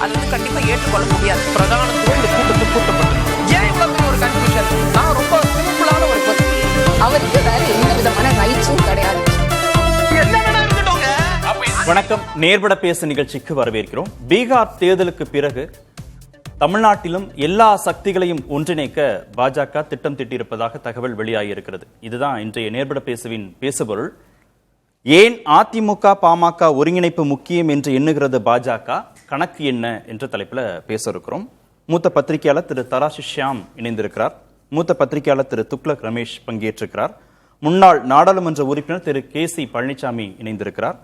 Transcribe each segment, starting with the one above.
அது வந்து கண்டிப்பா ஏற்றுக்கொள்ள முடியாது. பிரதானத்துவம் இந்த கூட்டத்துக்கு கூட்டப்பட்டது. ஏன் இவ்வளவு பெரிய ஒரு கன்ஃபியூஷன்? நான் ரொம்ப சிம்பிளான ஒரு கொஸ்டின். அவருக்கு வேற எந்த விதமான ரைட்ஸும் கிடையாது. வணக்கம், நேர்பட பேசு நிகழ்ச்சிக்கு வரவேற்கிறோம். பீகார் தேர்தலுக்கு பிறகு தமிழ்நாட்டிலும் எல்லா சக்திகளையும் ஒன்றிணைக்க பாஜக திட்டம் தீட்டியிருப்பதாக தகவல் வெளியாகியிருக்கிறது. இதுதான் இன்றைய நேர்பட பேசுவின் பேசுபொருள். ஏன் அதிமுக பாமக ஒருங்கிணைப்பு முக்கியம் என்று எண்ணுகிறது பாஜக, கணக்கு என்ன என்ற தலைப்பில் பேச இருக்கிறோம். மூத்த பத்திரிகையாளர் திரு தராசு ஷியாம் இணைந்திருக்கிறார். மூத்த பத்திரிகையாளர் திரு துக்ளக் ரமேஷ் பங்கேற்றிருக்கிறார். முன்னாள் நாடாளுமன்ற உறுப்பினர் திரு KC பழனிசாமி இணைந்திருக்கிறார்.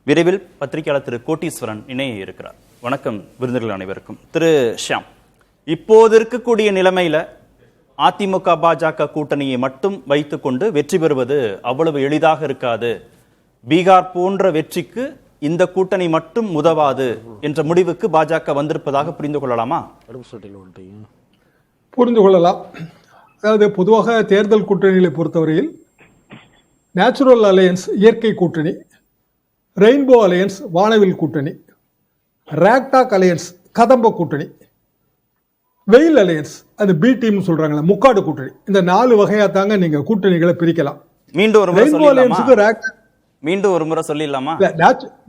விரைவில் பத்திரிகையாளர் திரு கோட்டீஸ்வரன் இணைய இருக்கிறார். வணக்கம் விருந்தினர்கள் அனைவருக்கும். திரு ஷியாம், இப்போது இருக்கக்கூடிய நிலைமையில அதிமுக பாஜக கூட்டணியை மட்டும் வைத்துக்கொண்டு வெற்றி பெறுவது அவ்வளவு எளிதாக இருக்காது, பீகார் போன்ற வெற்றிக்கு இந்த கூட்டணி மட்டும் உதவாது என்ற முடிவுக்கு பாஜக வந்திருப்பதாக புரிந்து கொள்ளலாமா? புரிந்து கொள்ளலாம். அதாவது பொதுவாக தேர்தல் கூட்டணிகளை பொறுத்தவரையில் நேச்சுரல் அலையன்ஸ் இயற்கை கூட்டணி, ரெயின்போ அலையன்ஸ் வானவில் கூட்டணி, ராக்டாக் அலையன்ஸ் கதம்ப கூட்டணி, வெயில் அலையன்ஸ் அது பி டீம் சொல்றாங்களா முக்காடு கூட்டணி, இந்த 4 வகையா தாங்க நீங்க கூட்டணிகளை பிரிக்கலாம். மீண்டும் ஒரு ரெயின்போ அலையன்ஸுக்கு மீண்டும் ஒரு முறை சொல்லிடலாமா?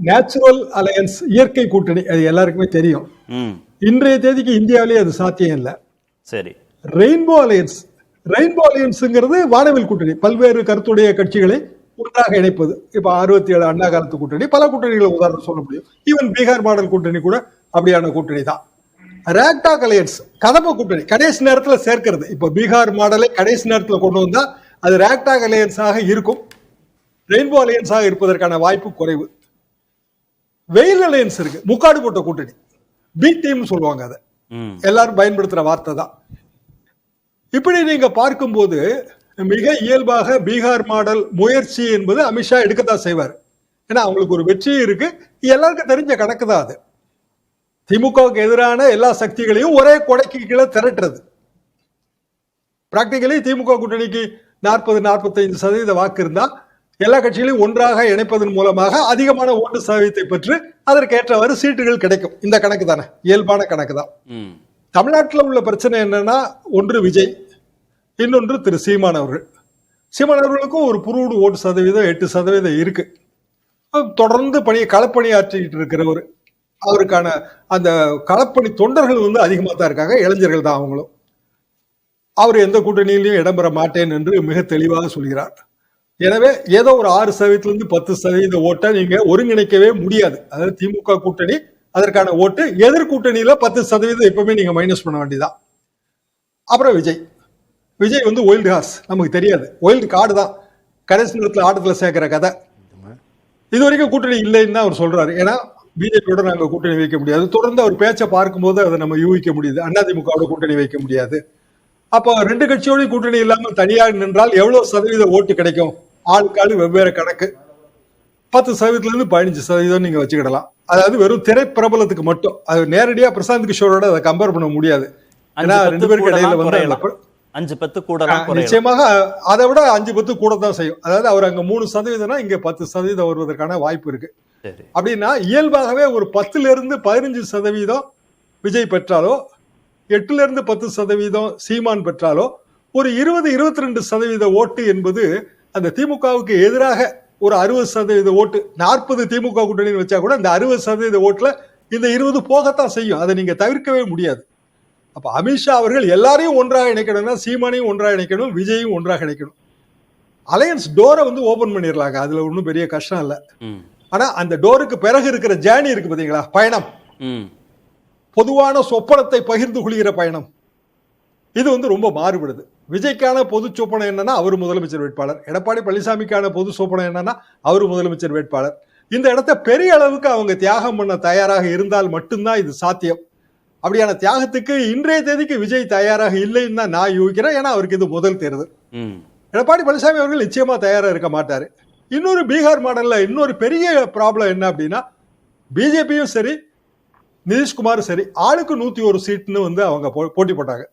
நேச்சுரல் அலையன்ஸ் இயற்கை கூட்டணி அது எல்லாருக்குமே தெரியும். இன்றைய தேதிக்கு இந்தியாவிலேயே அது சாத்தியம் இல்லை. சரி. ரெயின்போ அலையன்ஸ்ங்கிறது வானவில் கூட்டணி, பல்வேறு கருத்துடைய கட்சிகளை ஒன்றாக இணைப்பது. இப்ப 67 அண்ணா காலத்து கூட்டணி, பல கூட்டணிகளை உதாரணம் சொல்ல முடியும். ஈவன் பீகார் மாடல் கூட்டணி கூட அப்படியான கூட்டணி தான். ராக்டாக் அலையன்ஸ் கதம்ப கூட்டணி, கடைசி நேரத்தில் சேர்க்கிறது. இப்ப பீகார் மாடலை கடைசி நேரத்தில் கொண்டு வந்தா அது ராக்டாக் அலையன்ஸாக இருக்கும், ரெயின்போ அலையன்ஸாக இருப்பதற்கான வாய்ப்பு குறைவு. வெயில் அலையன்ஸ் இருக்கு, முக்காடு போட்ட கூட்டணி, பி டீம் சொல்லுவாங்க. அதை எல்லாரும் பயன்படுத்துற வார்த்தை தான். இப்படி நீங்க பார்க்கும்போது மிக இயல்பாக பீகார் மாடல் முயற்சி என்பது அமித்ஷா எடுக்கத்தான் செய்வார். ஏன்னா அவங்களுக்கு ஒரு வெற்றி இருக்கு, எல்லாருக்கும் தெரிஞ்ச கணக்கு தான் அது. திமுகவுக்கு எதிரான எல்லா சக்திகளையும் ஒரே கொடைக்கு கீழே திரட்டுறது. பிராக்டிகலி திமுக கூட்டணிக்கு 40-45% வாக்கு இருந்தா எல்லா கட்சிகளையும் ஒன்றாக இணைப்பதன் மூலமாக அதிகமான ஓட்டு சதவீதத்தை பெற்று அதற்கேற்றவாறு சீட்டுகள் கிடைக்கும். இந்த கணக்கு தானே, இயல்பான கணக்கு தான். தமிழ்நாட்டில் உள்ள பிரச்சனை என்னன்னா, ஒன்று விஜய், இன்னொன்று திரு சீமான் அவர்கள். சீமான் அவர்களுக்கும் ஒரு புறூடு ஓட்டு சதவீதம் 8% இருக்கு. தொடர்ந்து களப்பணியாற்றிட்டு இருக்கிறவர். அவருக்கான அந்த களப்பணி தொண்டர்கள் அதிகமாக தான் இருக்காங்க, இளைஞர்கள் தான் அவங்களும். அவர் எந்த கூட்டணியிலையும் இடம்பெற மாட்டேன் என்று மிக தெளிவாக சொல்கிறார். எனவே ஏதோ ஒரு 6%-10% 10% ஓட்டை நீங்க ஒருங்கிணைக்கவே முடியாது. அதாவது திமுக கூட்டணி அதற்கான ஓட்டு, எதிர் கூட்டணியில 10% எப்பவுமே நீங்க மைனஸ் பண்ண வேண்டியதான். அப்புறம் விஜய் ஒயில்டு ஹார்ஸ், நமக்கு தெரியாது, ஒயில்டு கார்டு தான், கடைசி நேரத்தில் ஆட்டத்தில் சேர்க்கிற கதை. இது வரைக்கும் கூட்டணி இல்லைன்னு தான் அவர் சொல்றாரு. ஏன்னா பிஜேபியோட நாங்கள் கூட்டணி வைக்க முடியாது. தொடர்ந்து அவர் பேச்சை பார்க்கும்போது அதை நம்ம யூகிக்க முடியுது. அதிமுகவோட கூட்டணி வைக்க முடியாது. அப்போ 2 கட்சியோட கூட்டணி இல்லாமல் தனியாக நின்றால் எவ்வளவு சதவீத ஓட்டு கிடைக்கும்? ஆளுக்காளு வெவ்வேறு கணக்கு. 10%-15% 15% நீங்க வச்சுக்கிடலாம். அதாவது வெறும் திரைப்பிரபலத்துக்கு மட்டும். அது நேரடியா பிரசாந்த் கிஷோரோட அதை கம்பேர் பண்ண முடியாது. ஏன்னா 2 பேருக்கு இடையில 5-10 கூட நிச்சயமாக அதை விட 5-10 கூட தான் செய்யும். அதாவது அவர் அங்க 3% இங்க 10% வருவதற்கான வாய்ப்பு இருக்கு. அப்படின்னா இயல்பாகவே ஒரு 10-15% விஜய் பெற்றாலோ, 8-10% சீமான் பெற்றாலோ, ஒரு 20-22% ஓட்டு என்பது அந்த திமுகவுக்கு எதிராக ஒரு 60% ஓட்டு, 40 திமுக கூட்டணி வச்சா கூட இந்த 60% ஓட்டுல இந்த 20 போகத்தான் செய்யும். அதை நீங்க தவிர்க்கவே முடியாது. அப்ப அமித்ஷா அவர்கள் எல்லாரையும் ஒன்றாக இணைக்கணும்னா சீமானையும் ஒன்றாக இணைக்கணும், விஜயும் ஒன்றாக இணைக்கணும். அலையன்ஸ் டோரை ஓபன் பண்ணிடலாங்க, அதுல ஒன்றும் பெரிய கஷ்டம் இல்லை. ஆனா அந்த டோருக்கு பிறகு இருக்கிற ஜேர்னி இருக்கு பாத்தீங்களா, பயணம், பொதுவான சொப்பனத்தை பகிர்ந்து கொள்கிற பயணம், இது ரொம்ப மாறுபடுது. விஜய்க்கான பொது சொப்பனம் என்னன்னா அவர் முதலமைச்சர் வேட்பாளர், எடப்பாடி பழனிசாமிக்கான பொது சொப்பனம் என்னன்னா அவர் முதலமைச்சர் வேட்பாளர். இந்த இடத்த பெரிய அளவுக்கு அவங்க தியாகம் பண்ண தயாராக இருந்தால் மட்டும்தான் இது சாத்தியம். அப்படியான தியாகத்துக்கு இன்றைய தேதிக்கு விஜய் தயாராக இல்லைன்னு தான் நான் யூகிக்கிறேன். ஏன்னா அவருக்கு இது முதல் தேர்தல். எடப்பாடி பழனிசாமி அவர்கள் நிச்சயமா தயாரா இருக்க மாட்டாரு. இன்னொரு பீகார் மாடல்ல இன்னொரு பெரிய ப்ராப்ளம் என்ன அப்படின்னா, பிஜேபியும் சரி நிதிஷ்குமாரும் சரி ஆளுக்கு 101 சீட்னு அவங்க போட்டி போட்டாங்க.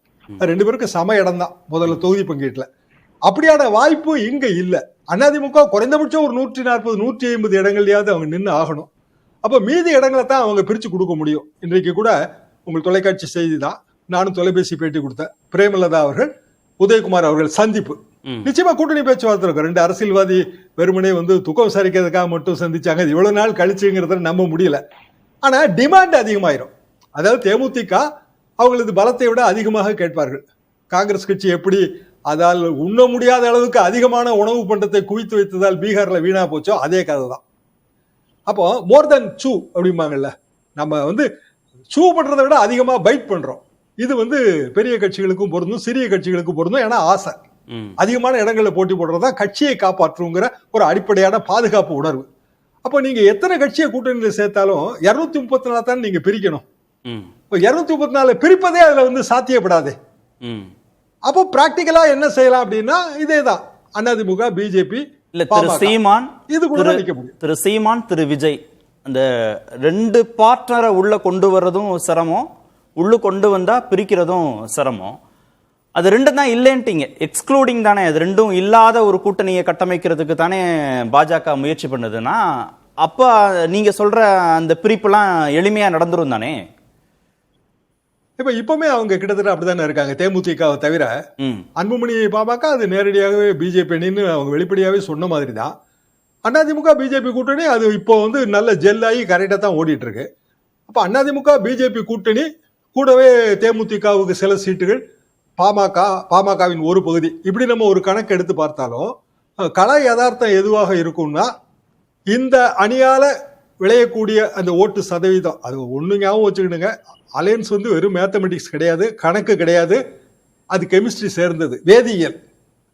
2 பேருக்கு சம இடம் தான் முதல்ல தொகுதி பங்கீட்டுல. அப்படியான வாய்ப்பு இங்க இல்ல. அதிமுக குறைந்தபட்சம் ஒரு 140-150 இடங்கள்லயாவது அவங்க நின்று ஆகணும். அப்ப மீதி இடங்களை தான் அவங்க பிரிச்சு கொடுக்க முடியும். இன்றைக்கு கூட உங்கள் தொலைக்காட்சி செய்தி தான், நானும் தொலைபேசி பேட்டி கொடுத்தேன். பிரேமலதா அவர்கள் உதயகுமார் அவர்கள் சந்திப்பு, நிச்சயமா கூட்டணி பேச்சுவார்த்தை இருக்கும். 2 அரசியல்வாதி வெறுமனே துக்கம் விசாரிக்கிறதுக்காக மட்டும் சந்திச்சாங்க. இவ்வளவு நாள் கழிச்சுங்கிறத நம்ப முடியல. ஆனா டிமாண்ட் அதிகமாயிரும். அதாவது தேமுதிக அவங்களது பலத்தை விட அதிகமாக கேட்பார்கள். காங்கிரஸ் கட்சி எப்படி அதால் உண்ண முடியாத அளவுக்கு அதிகமான உணவு பண்டத்தை குவித்து வைத்ததால் பீகார்ல வீணா போச்சோ அதே கதை தான். அப்போ மோர் தென் சூ அப்படிம்பாங்கல்ல, நம்ம சூ பண்றதை விட அதிகமா பைட் பண்றோம். இது பெரிய கட்சிகளுக்கும் பொருந்தும், சிறிய கட்சிகளுக்கும் பொருந்தும். ஏன்னா ஆசை அதிகமான இடங்கள்ல போட்டி போடுறதா கட்சியை காப்பாற்றுங்கிற ஒரு அடிப்படையான பாதுகாப்பு உணர்வு. அப்போ நீங்க எத்தனை கட்சியை கூட்டணியில் சேர்த்தாலும் 234 தான் நீங்க பிரிக்கணும். 234 பிரிப்பதே அதுல சாத்தியப்படாது. அப்போ பிராக்டிகலா என்ன செய்யலாம் அப்படின்னா இதேதான், அதிமுக பிஜேபி இல்ல திரு சீமான், இது கூட நிக்க முடியும். திரு சீமான் திரு விஜய் அந்த 2 பார்ட்னரை உள்ள கொண்டு வர்றதும் சிரமம், உள்ள கொண்டு வந்தா பிரிக்கிறதும் சிரமம். அது 2 தான் இல்லைன்ட்டீங்க, எக்ஸ்க்ளூடிங் தானே. அது 2ம் இல்லாத ஒரு கூட்டணியை கட்டமைக்கிறதுக்கு தானே பாஜக முயற்சி பண்ணுதுன்னா, அப்ப நீங்க சொல்ற அந்த பிரிப்புலாம் எளிமையா நடந்துரும் தானே. இப்பவுமே அவங்க கிட்டத்தட்ட அப்படித்தானே இருக்காங்க. தேமுதிகவை தவிர அன்புமணி பாமக அது நேரடியாகவே பிஜேபி அணின்னு அவங்க வெளிப்படையாவே சொன்ன மாதிரி தான். அதிமுக பிஜேபி கூட்டணி அது இப்போ நல்ல ஜெல்லாகி கரெக்டா தான் ஓடிட்டு இருக்கு. அப்ப அதிமுக பிஜேபி கூட்டணி கூடவே தேமுதிகவுக்கு சில சீட்டுகள், பாமகவின் ஒரு பகுதி, இப்படி நம்ம ஒரு கணக்கு எடுத்து பார்த்தாலும் கள யதார்த்தம் எதுவாக இருக்கும்னா இந்த அணியால விளையக்கூடிய அந்த ஓட்டு சதவீதம் அது ஒண்ணு ஞாபகம் வச்சுக்கிடுங்க. அலையன்ஸ் வெறும் மேத்தமெட்டிக்ஸ் கிடையாது, கணக்கு கிடையாது, அது கெமிஸ்ட்ரி சேர்ந்தது, வேதியியல்.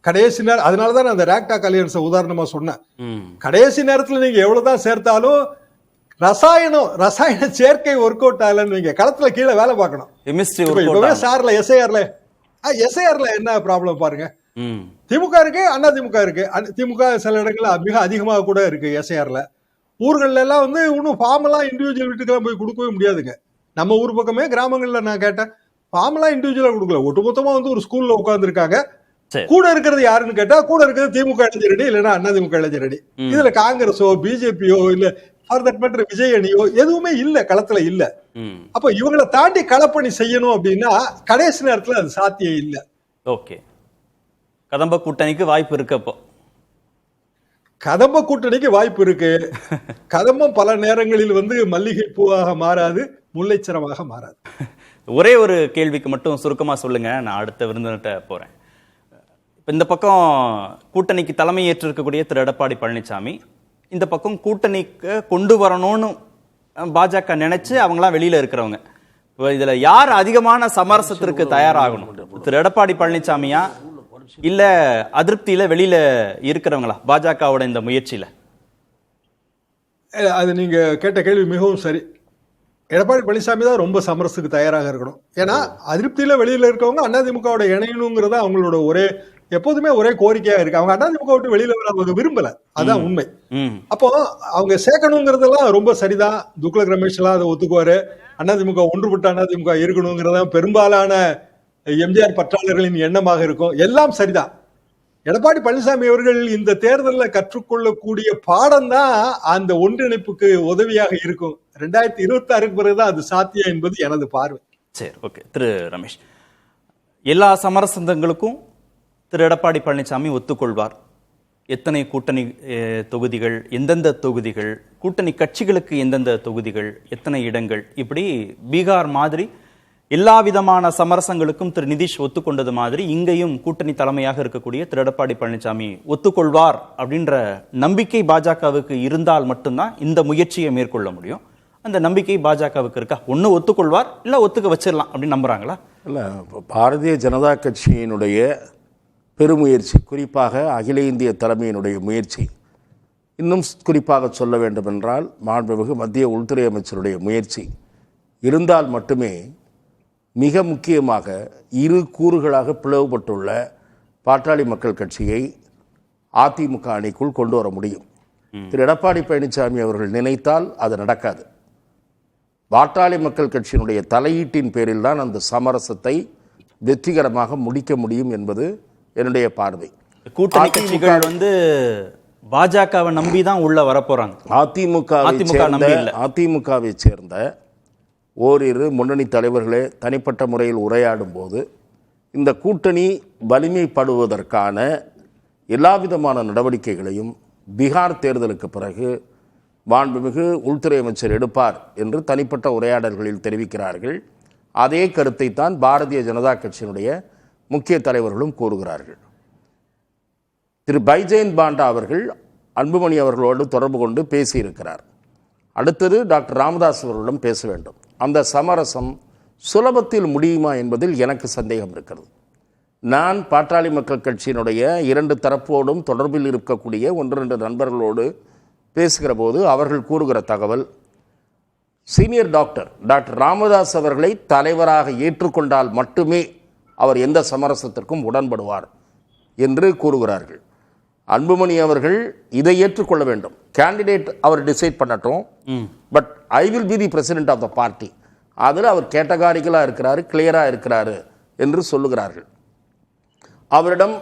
கடைசி நேரம் அதனாலதான் நான் அந்த ரேக்டாக் அலையன்ஸை உதாரணமா சொன்னேன். கடைசி நேரத்தில் நீங்க எவ்வளவுதான் சேர்த்தாலும் ரசாயன சேர்க்கை ஒர்க் அவுட் ஆகலன்னு நீங்க களத்துல கீழே வேலை பார்க்கணும். இப்பவே சார்ல எஸ்ஐஆர்ல என்ன ப்ராப்ளம் பாருங்க. திமுக இருக்கு, அதிமுக இருக்கு. திமுக சில இடங்கள்ல மிக அதிகமாக கூட இருக்கு எஸ்ஐஆர்ல. ஊர்கள்ல எல்லாம் இன்னும் ஃபார்ம் எல்லாம் இண்டிவிஜுவல் வீட்டுக்கெல்லாம் போய் கொடுக்கவே முடியாதுங்க. நம்ம ஊர் பக்கமே கிராமங்கள்ல நான் கேட்டேன், ஃபார்ம் எல்லாம் இண்டிவிஜுவலா கொடுக்கல, ஒட்டுமொத்தமா ஒரு ஸ்கூல்ல உட்கார்ந்து இருக்காங்க. கூட இருக்கிறது யாருன்னு கேட்டா கூட இருக்கிறது திமுக இளைஞரணி இல்லைன்னா அதிமுக இளைஞரணி. இதுல காங்கிரஸோ பிஜேபியோ இல்ல ஃபார் தட் மேட்டர் விஜய் அணியோ எதுவுமே இல்ல, களத்துல இல்ல. அப்ப இவங்களை தாண்டி களப்பணி செய்யணும் அப்படின்னா கடைசி நேரத்துல அது சாத்தியம் இல்ல. ஓகே, கதம்ப கூட்டணிக்கு வாய்ப்பு இருக்கு. அப்போ கதம்ப கூட்டணிக்கு வாய்ப்பு இருக்கு. கதம்பம் பல நேரங்களில் மல்லிகை பூவாக மாறாது, முல்லைச்சரமாக மாறாது. ஒரே ஒரு கேள்விக்கு மட்டும் சுருக்கமா சொல்லுங்க, நான் அடுத்த விருந்தினர்கிட்ட போறேன். இந்த பக்கம் கூட்டணிக்கு தலைமை ஏற்றிருக்கக்கூடிய திரு எடப்பாடி பழனிசாமி, இந்த பக்கம் கூட்டணிக்கு கொண்டு வரணும்னு பாஜக நினைச்சு அவங்களாம் வெளியில இருக்கிறவங்க. இதுல யார் அதிகமான சமரசத்திற்கு தயாராகணும்? திரு எடப்பாடி பழனிசாமியா இல்ல அதிருப்தியில வெளியில இருக்கிறவங்களா பாஜகவோட இந்த முயற்சியில? அது நீங்க கேட்ட கேள்வி மிகவும் சரி. எடப்பாடி பழனிசாமி தான் ரொம்ப சமரசுக்கு தயாராக இருக்கணும். ஏன்னா அதிருப்தியில வெளியில இருக்கவங்க அதிமுகவோட இணையணுங்கிறத அவங்களோட எப்போதுமே ஒரே கோரிக்கையா இருக்கு. அவங்க அதிமுக விட்டு வெளியில வர அவங்க விரும்பல, அதான் உண்மை. அப்போ அவங்க சேர்க்கணுங்கிறதெல்லாம் ரொம்ப சரிதான். துக்ளக் ரமேஷ் எல்லாம் அதை ஒத்துக்குவாரு. அதிமுக ஒன்றுபட்ட அதிமுக இருக்கணுங்கிறதா பெரும்பாலான எம்ஜிஆர் பற்றாளர்களின் எண்ணமாக இருக்கும். எல்லாம் சரிதான். எடப்பாடி பழனிசாமி அவர்கள் இந்த தேர்தலில் கற்றுக்கொள்ளக்கூடிய பாடம் தான் அந்த ஒன்றிணைப்புக்கு உதவியாக இருக்கும். 2026 பிறகுதான் அது சாத்தியம் என்பது எனது பார்வை. சரி, ஓகே. திரு ரமேஷ், எல்லா சமரசங்களுக்கும் திரு எடப்பாடி பழனிசாமி ஒத்துக்கொள்வார். எத்தனை கூட்டணி தொகுதிகள், எந்தெந்த தொகுதிகள், கூட்டணி கட்சிகளுக்கு எந்தெந்த தொகுதிகள், எத்தனை இடங்கள், இப்படி பீகார் மாதிரி எல்லா விதமான சமரசங்களுக்கும் திரு நிதிஷ் ஒத்துக்கொண்டது மாதிரி இங்கேயும் கூட்டணி தலைமையாக இருக்கக்கூடிய திரு எடப்பாடி பழனிசாமி ஒத்துக்கொள்வார் அப்படின்ற நம்பிக்கை பாஜகவுக்கு இருந்தால் மட்டும்தான் இந்த முயற்சியை மேற்கொள்ள முடியும். அந்த நம்பிக்கை பாஜகவுக்கு இருக்கா? ஒன்னு ஒத்துக்கொள்வார், இல்ல ஒத்துக்க வச்சிடலாம் அப்படின்னு நம்புறாங்களா? இல்ல, பாரதிய ஜனதா கட்சியினுடைய பெருமுயற்சி, குறிப்பாக அகில இந்திய தலைமையினுடைய முயற்சி, இன்னும் குறிப்பாக சொல்ல வேண்டும் என்றால் மாண்புமிகு மத்திய உள்துறை அமைச்சருடைய முயற்சி இருந்தால் மட்டுமே மிக முக்கியமாக இரு கூறுகளாக பிளவுபட்டுள்ள பாட்டாளி மக்கள் கட்சியை அதிமுக அணிக்குள் கொண்டு வர முடியும். திரு எடப்பாடி பழனிசாமி அவர்கள் நினைத்தால் அது நடக்காது. பாட்டாளி மக்கள் கட்சியினுடைய தலையீட்டின் பேரில் தான் அந்த சமரசத்தை வெற்றிகரமாக முடிக்க முடியும் என்பது என்னுடைய பார்வை. கூட்டணி கட்சிகள் பாஜகவை நம்பி தான் உள்ள வரப்போறாங்க. அதிமுகவை சேர்ந்த ஓரிரு முன்னணி தலைவர்களே தனிப்பட்ட முறையில் உரையாடும் போது இந்த கூட்டணி வலிமைப்படுவதற்கான எல்லா விதமான நடவடிக்கைகளையும் பீகார் தேர்தலுக்கு பிறகு மாண்புமிகு உள்துறை அமைச்சர் எடுப்பார் என்று தனிப்பட்ட உரையாடல்களில் தெரிவிக்கிறார்கள். அதே கருத்தை தான் பாரதிய ஜனதா கட்சியினுடைய முக்கிய தலைவர்களும் கூறுகிறார்கள். திரு பைஜெயந்த் பாண்டா அவர்கள் அன்புமணி அவர்களோடு தொடர்பு கொண்டு பேசியிருக்கிறார். அடுத்தது டாக்டர் ராமதாஸ் அவர்களிடம் பேச வேண்டும். அந்த சமரசம் சுலபத்தில் முடியுமா என்பதில் எனக்கு சந்தேகம் இருக்கிறது. நான் பாட்டாளி மக்கள் கட்சியினுடைய 2 தரப்போடும் தொடர்பில் இருக்கக்கூடிய 1-2 நண்பர்களோடு பேசுகிற போது அவர்கள் கூறுகிற தகவல், சீனியர் டாக்டர் ராமதாஸ் அவர்களை தலைவராக ஏற்றுக்கொண்டால் மட்டுமே அவர் எந்த சமரசத்திற்கும் உடன்படுவார் என்று கூறுகிறார்கள். அன்புமணி அவர்கள் இதை ஏற்றுக்கொள்ள வேண்டும். கேண்டிடேட் அவர் டிசைட் பண்ணட்டும், but I will be the president of the party. அதில் அவர் கேட்டகாரிக்கலாக இருக்கிறாரு, கிளியராக இருக்கிறாரு என்று சொல்லுகிறார்கள். அவரிடம்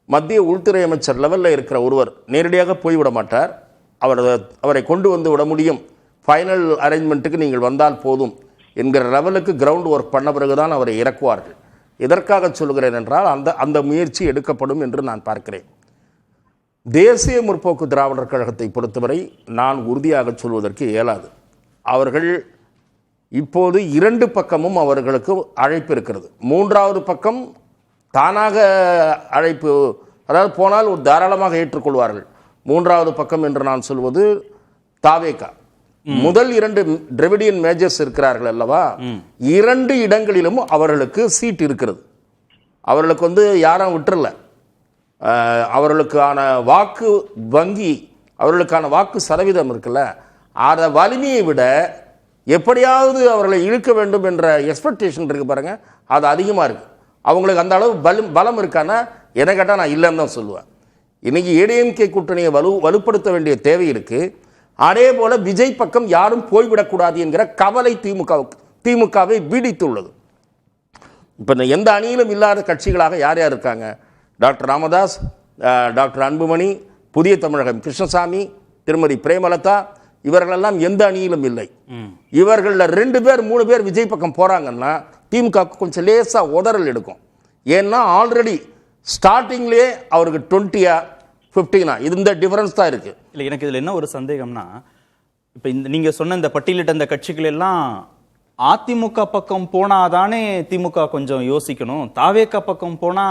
மத்திய உள்துறை அமைச்சர் லெவலில் இருக்கிற ஒருவர் நேரடியாக போய்விட மாட்டார். அவரை கொண்டு வந்து விட முடியும், ஃபைனல் அரேஞ்ச்மெண்ட்டுக்கு நீங்கள் வந்தால் போதும் என்கிற லெவலுக்கு கிரவுண்ட் ஒர்க் பண்ண பிறகுதான் அவரை இறக்குவார்கள். எதற்காக சொல்கிறேன் என்றால் அந்த முயற்சி எடுக்கப்படும் என்று நான் பார்க்கிறேன். தேசிய முற்போக்கு திராவிடர் கழகத்தை பொறுத்தவரை நான் உறுதியாக சொல்வதற்கு இயலாது. அவர்கள் இப்போது 2 பக்கமும் அவர்களுக்கு அழைப்பு இருக்கிறது. 3வது பக்கம் தானாக அழைப்பு, அதாவது போனால் ஒரு தாராளமாக ஏற்றுக்கொள்வார்கள். 3வது பக்கம் என்று நான் சொல்வது தாவேகா. முதல் 2 டிராவிடியன் மேஜர்ஸ் இருக்கிறார்கள் அல்லவா, 2 இடங்களிலும் அவர்களுக்கு சீட் இருக்கிறது. அவர்களுக்கு யாரும் விட்டுறல. அவர்களுக்கான வாக்கு வங்கி, அவர்களுக்கான வாக்கு சதவீதம் இருக்குல்ல, அதை வலிமையை விட எப்படியாவது அவர்களை இழுக்க வேண்டும் என்ற எக்ஸ்பெக்டேஷன் இருக்கு பாருங்க, அது அதிகமாக இருக்கு. அவங்களுக்கு அந்த அளவு பலம் இருக்கான்னா எதை கேட்டால் நான் இல்லைன்னு தான் சொல்லுவேன். இன்னைக்கு ஏடிஎம்கே கூட்டணியை வலுப்படுத்த வேண்டிய தேவை இருக்கு. அதே போல விஜய் பக்கம் யாரும் போய்விடக்கூடாது என்கிற கவலை திமுகவை பீடித்துள்ளது. இப்போ எந்த அணியிலும் இல்லாத கட்சிகளாக யார் யார் இருக்காங்க? டாக்டர் ராமதாஸ், டாக்டர் அன்புமணி, புதிய தமிழகம் கிருஷ்ணசாமி, திருமதி பிரேமலதா, இவர்களெல்லாம் எந்த அணியிலும் இல்லை. இவர்களில் 2 பேர் 3 பேர் விஜய் பக்கம் போறாங்கன்னா திமுக கொஞ்சம் லேசா உதறல் எடுக்கும். ஏன்னா ஆல்ரெடி ஸ்டார்டிங்லேயே அவருக்கு 20 15 இந்த டிஃபரன்ஸ் தான் இருக்கு. இல்லை, எனக்கு இதில் என்ன ஒரு சந்தேகம்னா, இப்போ நீங்க சொன்ன இந்த பட்டியலிட்ட இந்த கட்சிகள் எல்லாம் அதிமுக பக்கம் போனாதானே திமுக கொஞ்சம் யோசிக்கணும், தாவேக பக்கம் போனா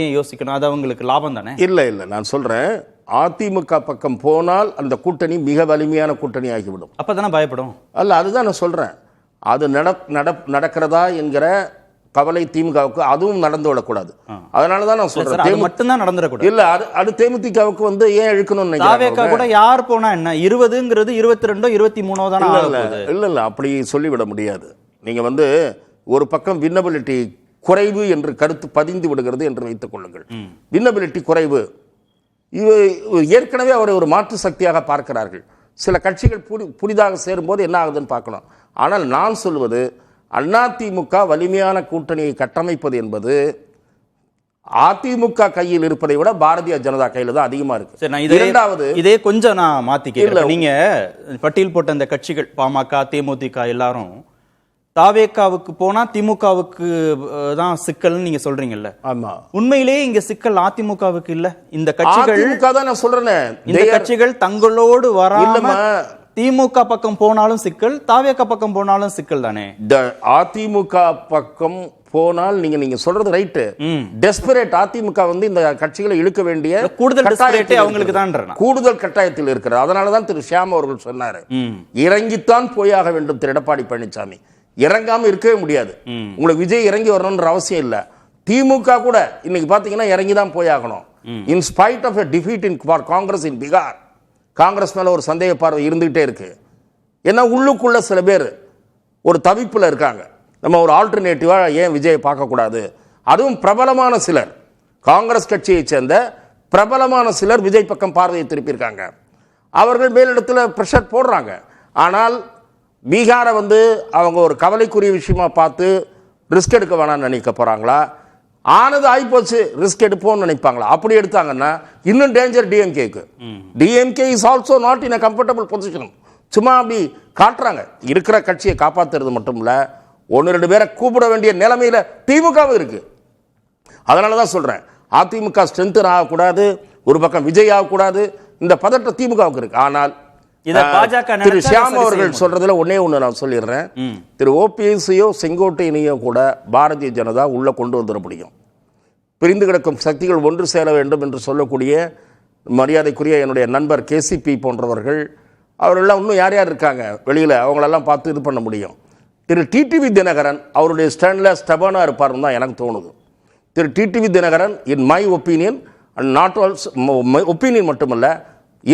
ஏன் யோசிக்கணும்? அது அவங்களுக்கு லாபம் தானே? இல்லை, நான் சொல்றேன், அதிமுக பக்கம் போனால் அந்த கூட்டணி மிக வலிமையான கூட்டணி ஆகிவிடும். அப்பதானே பயப்படும். அல்ல, அதுதான் நான் சொல்றேன். அது நடக்கிறதா என்கிற கவலை திமுகவுக்கு, அதுவும் நடந்து விடக்கூடாது. அதனாலதான் நான் சொல்றேன், மட்டும்தான் நடந்துடக்கூடாது. இல்ல, அது தேமுதிகவுக்கு ஏன் இழுக்கணும்னு தாவேக கூட யார் போனா என்ன, 20ங்கிறது 22 23 தானே? இல்ல, அப்படி சொல்லிவிட முடியாது. நீங்க ஒரு பக்கம் வின்னபிலிட்டி குறைவு என்று கருத்து பதிந்து விடுகிறது என்று வைத்துக் கொள்ளுங்கள். வின்னபிலிட்டி குறைவு, ஏற்கனவே அவரை ஒரு மாற்று சக்தியாக பார்க்கிறார்கள். சில கட்சிகள் புதிதாக சேரும்போது என்ன ஆகுதுன்னு பார்க்கணும். ஆனால் நான் சொல்வது, அதிமுக வலிமையான கூட்டணியை கட்டமைப்பது என்பது அதிமுக கையில் இருப்பதை விட பாரதிய ஜனதா கையில் தான் அதிகமா இருக்கு. இரண்டாவது, இதே கொஞ்சம் நான் மாத்தி கேட்கிறேன். நீங்க பட்டியல் போட்ட இந்த கட்சிகள் பாமக, தேமுதிக எல்லாரும் தாவேகாவுக்கு போனா திமுகவுக்கு தான் சிக்கல்னு நீங்க சொல்றீங்கல்ல? ஆமா, உண்மையிலேயே இங்க சிக்கல் அதிமுகவுக்கு இல்ல. இந்த கட்சிகள் தான் நான் சொல்றேன், இந்த கட்சிகள் தங்களோடு வராம திமுக பக்கம் போனாலும் சிக்கல், தாவேக பக்கம் போனாலும் சிக்கல் தானே? அதிமுக பக்கம் போனால் நீங்க சொல்றது ரைட். டெஸ்பரேட் அதிமுக இந்த கட்சிகளை இழுக்க வேண்டிய கூடுதல் அவங்களுக்கு தான் கூடுதல் கட்டாயத்தில் இருக்கிறது. அதனாலதான் திரு ஷியாம் அவர்கள் சொன்னாரு, இறங்கித்தான் போயாக வேண்டும் திரு எடப்பாடி பழனிசாமி. இறங்காம இருக்கவே முடியாது. உங்களுக்கு விஜய் இறங்கி வரணும்ன்ற அவசியம் இல்ல. திமுக கூட இன்னைக்கு பாத்தீங்கன்னா இறங்கிதான் போயாகணும். In spite of a defeat in Congress in Bihar, Congress மேல ஒரு சந்தேக பார்வை இருந்துகிட்டே இருக்கு. ஏன்னா உள்ளுக்குள்ள சில பேர் ஒரு தவிப்புல இருக்காங்க. நம்ம ஒரு ஆல்டர்னேட்டிவா ஏன் விஜயை பார்க்கக்கூடாது? அதுவும் பிரபலமான சிலர், காங்கிரஸ் கட்சியை சேர்ந்த பிரபலமான சிலர் விஜய் பக்கம் பார்வையை திருப்பியிருக்காங்க. அவர்கள் மேலிடத்தில் பிரஷர் போடுறாங்க. ஆனால் பீகாரை அவங்க ஒரு கவலைக்குரிய விஷயமா பார்த்து ரிஸ்க் எடுக்க வேணாம்னு நினைக்க போறாங்களா? ஆனது ஆயிப்போச்சு, ரிஸ்க் எடுப்போம்னு நினைப்பாங்களா? அப்படி எடுத்தாங்கன்னா இன்னும் டேஞ்சர் டிஎம்கேக்கு. DMK is also not in a comfortable position. சும்மா அப்படி காட்டுறாங்க. இருக்கிற கட்சியை காப்பாற்றுறது மட்டும் இல்லை, 1-2 பேரை கூப்பிட வேண்டிய நிலைமையில திமுகவும் இருக்கு. அதனால தான் சொல்றேன், அதிமுக ஸ்ட்ரென்த் ஆகக்கூடாது, ஒரு பக்கம் விஜய் ஆகக்கூடாது, இந்த பதட்டம் திமுகவுக்கு இருக்கு. ஆனால் திரு ஷியாம் அவர்கள் சொல்றதுல ஒன்னே ஒண்ணு நான் சொல்லிடுறேன். திரு ஓபிஎஸ்ஸையோ செங்கோட்டையனையோ கூட பாரதிய ஜனதா உள்ள கொண்டு வந்துட முடியும். பிரிந்து கிடக்கும் சக்திகள் ஒன்று சேர வேண்டும் என்று சொல்லக்கூடிய மரியாதைக்குரிய என்னுடைய நண்பர் கேசிபி போன்றவர்கள், அவர்களெல்லாம் இன்னும் யார் யார் இருக்காங்க வெளியில், அவங்களெல்லாம் பார்த்து இது பண்ண முடியும். திரு டிடிவி தினகரன் அவருடைய ஸ்டாண்டில் ஸ்டபனாக இருப்பார்னு தான் எனக்கு தோணுது. திரு TTV Dhinakaran in my opinion and not also opinion மட்டுமல்ல,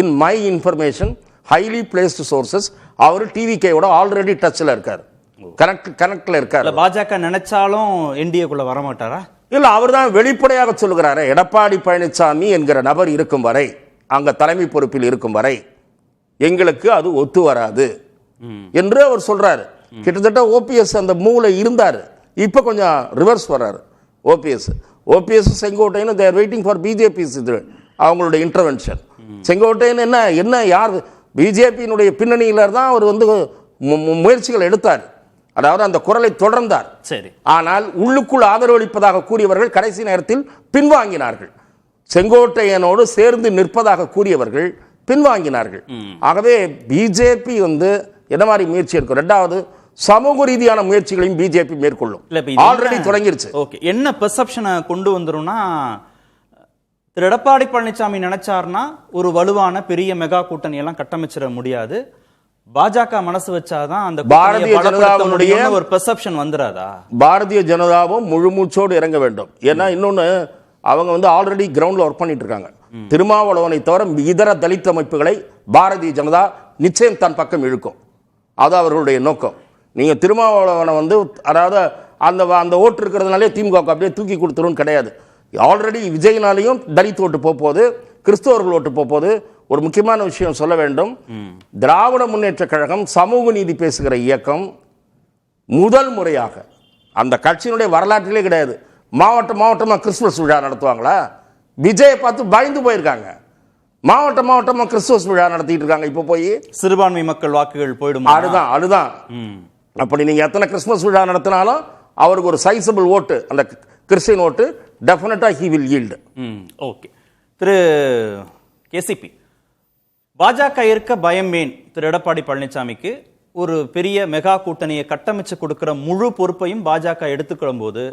in my information highly placed sources, அவர் டிவிகேயோட ஆல்ரெடி டச்சில் இருக்கார், கனெக்டில் இருக்கார். பாஜக நினைச்சாலும் என்டிஏக்குள்ள வரமாட்டாரா? இல்லை, அவர் தான் வெளிப்படையாக சொல்லுகிறாரு, எடப்பாடி பழனிசாமி என்கிற நபர் இருக்கும் வரை, அங்கே தலைமை பொறுப்பில் இருக்கும் வரை எங்களுக்கு அது ஒத்து வராது என்று அவர் சொல்றாரு. கிட்டத்தட்ட ஓபிஎஸ் அந்த மூல இருந்தார், இப்போ கொஞ்சம் ரிவர்ஸ் வர்றாரு OPS Sengottaiyan. They're waiting for BJP, அவங்களுடைய இன்டர்வென்ஷன். செங்கோட்டையன் என்ன யார் பிஜேபியினுடைய பின்னணியில தான் அவர் வந்து முயற்சிகள் எடுத்தார், அதாவது அந்த குரலை தொடர்ந்தார். சரி, ஆனால் உள்ளுக்குள் ஆதரவளிப்பதாக கூறியவர்கள் கடைசி நேரத்தில் பின்வாங்கினார்கள். செங்கோட்டையனோடு சேர்ந்து நிற்பதாக கூறியவர்கள் பின்வாங்கினார்கள். ஆகவே பிஜேபி வந்து என்ன மாதிரி முயற்சி இருக்கும்? ரெண்டாவது, சமூக ரீதியான முயற்சிகளையும் பிஜேபி மேற்கொள்ளும், ஆல்ரெடி தொடங்கிருச்சு. ஓகே, என்ன பெர்செப்ஷனை கொண்டு வந்துரும்னா, திரு எடப்பாடி பழனிசாமி நினைச்சார்னா ஒரு வலுவான பெரிய மெகா கூட்டணி எல்லாம் கட்டமைச்சிட முடியாது, பாஜக மனசு வச்சாதான் அந்த பாரதிய ஜனதாவுடைய ஒரு பெர்செப்ஷன் வந்துராதா? பாரதிய ஜனதாவும் முழுமூச்சோடு இறங்க வேண்டும். ஏன்னா இன்னொன்னு, அவங்க வந்து ஆல்ரெடி கிரவுண்ட்ல ஒர்க் பண்ணிட்டு இருக்காங்க. திருமாவளவனை தவிர இதர தலித் அமைப்புகளை பாரதிய ஜனதா நிச்சயம் தன் பக்கம் இழுக்கும், அது அவர்களுடைய நோக்கம். நீங்க திருமாவளவனை வந்து, அதாவது அந்த ஓட்டு இருக்கிறதுனாலே திமுக அப்படியே தூக்கி கொடுத்துரும் கிடையாது. ஆல்ரெடி விஜய்னாலையும் தலித் ஓட்டு போகுது, கிறிஸ்தவர்கள் ஓட்டு போகுது. ஒரு முக்கியமான விஷயம் சொல்ல வேண்டும், திராவிட முன்னேற்ற கழகம் சமூக நீதி பேசுகிற இயக்கம் முதல் முறையாக அந்த கட்சியினுடைய வரலாற்றிலே கிடையாது, மாவட்டமா கிறிஸ்துமஸ் விழா நடத்துவாங்களா? விஜயை பார்த்து பயந்து போயிருக்காங்க. மாவட்டமா கிறிஸ்துமஸ் விழா நடத்திட்டு இருக்காங்க. இப்போ போய் சிறுபான்மை மக்கள் வாக்குகள் போயிடும். அதுதான். அப்படி நீங்க எத்தனை கிறிஸ்துமஸ் விழா நடத்தினாலும் அவருக்கு ஒரு சைசபிள் ஓட்டு, அந்த கிறிஸ்டியன் ஓட்டு டெஃபினட்டா he will yield. Okay, Thiru KCP, பாஜக இருக்க பயம் ஏன்? திரு எடப்பாடி பழனிசாமிக்கு ஒரு பெரிய மெகா கூட்டணியை கட்டமைச்சு கொடுக்கிற முழு பொறுப்பையும் பாஜக எடுத்துக்கொள்ளும் போது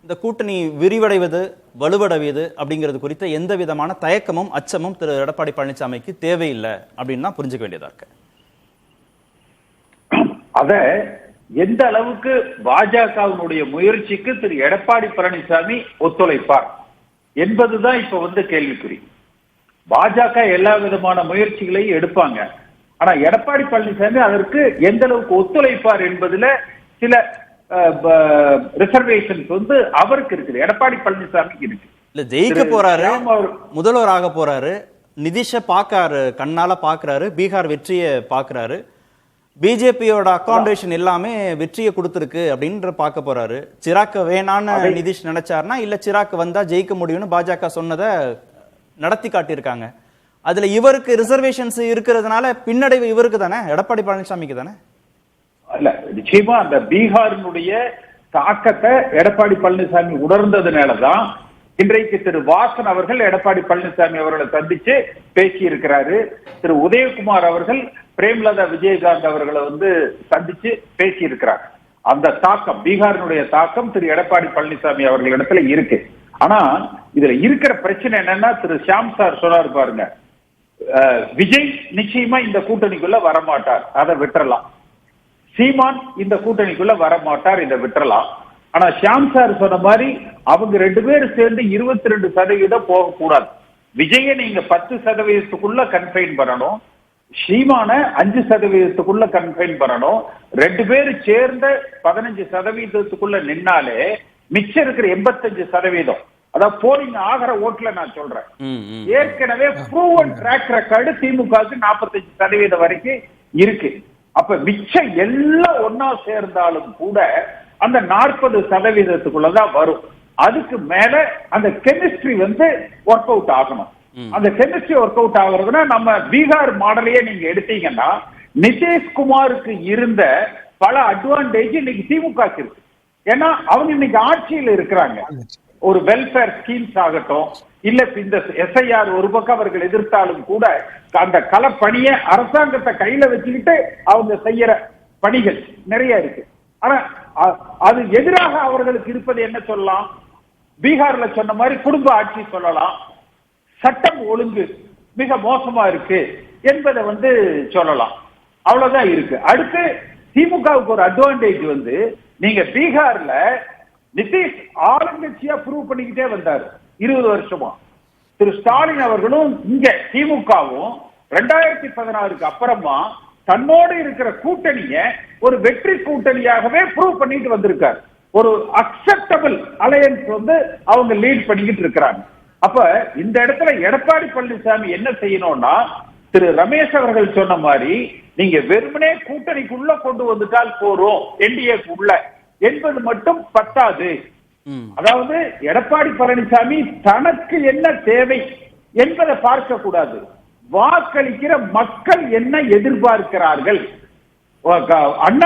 இந்த கூட்டணி விரிவடைவது வலுவடைவது அப்படிங்கிறது குறித்த எந்த விதமான தயக்கமும் அச்சமும் திரு எடப்பாடி பழனிசாமிக்கு தேவையில்லை அப்படின்னு தான் புரிஞ்சுக்க வேண்டியதா இருக்கு. அத எந்த அளவுக்கு பாஜகவினுடைய முயற்சிக்கு திரு எடப்பாடி பழனிசாமி ஒத்துழைப்பார் என்பதுதான் இப்ப வந்து கேள்விக்குறி. பாஜக எல்லா விதமான முயற்சிகளையும் எடுப்பாங்க, ஆனா எடப்பாடி பழனிசாமி அதற்கு எந்த அளவுக்கு ஒத்துழைப்பார் என்பதுல சில ரிசர்வேஷன்ஸ் வந்து அவருக்கு இருக்குது, எடப்பாடி பழனிசாமிக்கு இருக்கு. இல்ல, ஜெயிக்க போறாரு, முதல்வர் ஆக போறாரு, நிதிஷ பாக்காரு, கண்ணால பாக்குறாரு, பீகார் வெற்றியை பாக்குறாரு, பிஜேபியோட அகாமடேஷன் எல்லாமே வெற்றியை கொடுத்துருக்கு அப்படின்ற பார்க்க போறாரு. சிராக்கு வேணான்னு நிதிஷ் நினைச்சாருன்னா, இல்ல சிராக்கு வந்தா ஜெயிக்க முடியும்னு பாஜக சொன்னதை நடத்தி காட்டியிருக்காங்க. அதுல இவருக்கு ரிசர்வேஷன்ஸ் இருக்கிறதுனால பின்னடைவு இவருக்கு தானே, எடப்பாடி பழனிசாமிக்கு தானே? இல்ல, நிச்சயமா அந்த பீகாரினுடைய தாக்கத்தை எடப்பாடி பழனிசாமி உணர்ந்ததுனாலதான் இன்றைக்கு திரு வாசன் அவர்கள் எடப்பாடி பழனிசாமி அவர்களை சந்திச்சு பேசி இருக்கிறாரு. திரு உதயகுமார் அவர்கள் பிரேமலதா விஜயகாந்த் அவர்களை வந்து சந்திச்சு பேசி இருக்கிறார். அந்த தாக்கம், பீகாரினுடைய தாக்கம் திரு எடப்பாடி பழனிசாமி அவர்களிடத்துல இருக்கு. ஆனா இதுல இருக்கிற பிரச்சனை என்னன்னா, திரு ஷியாம் சார் சொன்னாரு பாருங்க, விஜய் நிச்சயமா இந்த கூட்டணிக்குள்ள வரமாட்டார், அதை விட்டுறலாம். சீமான் இந்த கூட்டணிக்குள்ள வரமாட்டார், இதை விட்டுறலாம். ஆனா ஷியாம் சார் சொன்ன மாதிரி அவங்க 2 பேரும் சேர்ந்து 22% போகக்கூடாது. விஜய நீங்க 10% கன்ஃபைன் பண்ணணும், சீமான 5% கன்ஃபைன் பண்ணணும். 2 பேரும் சேர்ந்த 15% நின்னாலே மிச்சம் இருக்கிற 85%, அதாவது போலிங் ஆகிற ஓட்டுல நான் சொல்றேன், ஏற்கனவே ப்ரூவன் ட்ராக் ரெக்கார்டு திமுகவுக்கு 45% வரைக்கும் இருக்கு. அப்ப மிச்சம் எல்லாம் ஒன்னா சேர்ந்தாலும் கூட அந்த 40%தான் வரும். அதுக்கு மேல அந்த கெமிஸ்ட்ரி வந்து ஒர்க் அவுட் ஆகணும். அந்த கெமிஸ்ட்ரி ஒர்க் அவுட் ஆகுறதுன்னா நம்ம பீகார் மாடலையே நீங்க எடுத்தீங்கன்னா நிதிஷ்குமாருக்கு இருந்த பல அட்வான்டேஜ் இன்னைக்கு திமுக இருக்கு. ஏன்னா அவங்க இன்னைக்கு ஆட்சியில் இருக்கிறாங்க. ஒரு வெல்ஃபேர் ஸ்கீம்ஸ் ஆகட்டும், இல்ல இந்த SIR ஒரு பக்கம் அவர்கள் எதிர்த்தாலும் கூட அந்த களப்பணியை அரசாங்கத்தை கையில வச்சுக்கிட்டு அவங்க செய்யற பணிகள் நிறைய இருக்கு. ஆனா அது எதிராக அவர்களுக்கு இருப்பது என்ன சொல்லலாம்? பீகார்ல சொன்ன மாதிரி குடும்ப ஆட்சி சொல்லலாம், சட்டம் ஒழுங்கு மிக மோசமா இருக்கு என்பதை வந்து சொல்லலாம். அவ்வளவுதான் இருக்கு. அடுத்து திமுகவுக்கு ஒரு அட்வான்டேஜ் வந்து நீங்க பீகார்ல நிதிஷ் ஆளுங்கட்சியா ப்ரூவ் பண்ணிக்கிட்டே வந்தாரு 20 வருஷமா. திரு ஸ்டாலின் அவர்களும் இங்க திமுகவும் 2016க்கு அப்புறமா தன்னோடு இருக்கிற கூட்டணிய ஒரு வெற்றி கூட்டணியாகவே ப்ரூவ் பண்ணிட்டு வந்திருக்காரு. ஒரு அக்செப்டபிள் அலையன்ஸ் வந்து அவங்க லீட் பண்ணிக்கிட்டு இருக்கிறாங்க. அப்ப இந்த இடத்துல எடப்பாடி பழனிசாமி என்ன செய்யணும்னா, திரு ரமேஷ் அவர்கள் சொன்ன மாதிரி நீங்க வெறுமனே கூட்டணிக்குள்ள கொண்டு வந்துட்டால் போறோம் என்டிஏக்குள்ள என்பது மட்டும் பத்தாது. அதாவது எடப்பாடி பழனிசாமி தனக்கு என்ன தேவை என்பதை பார்க்க கூடாது, வாக்களிக்கிற மக்கள் என்ன எதிர்பார்க்கிறார்கள்,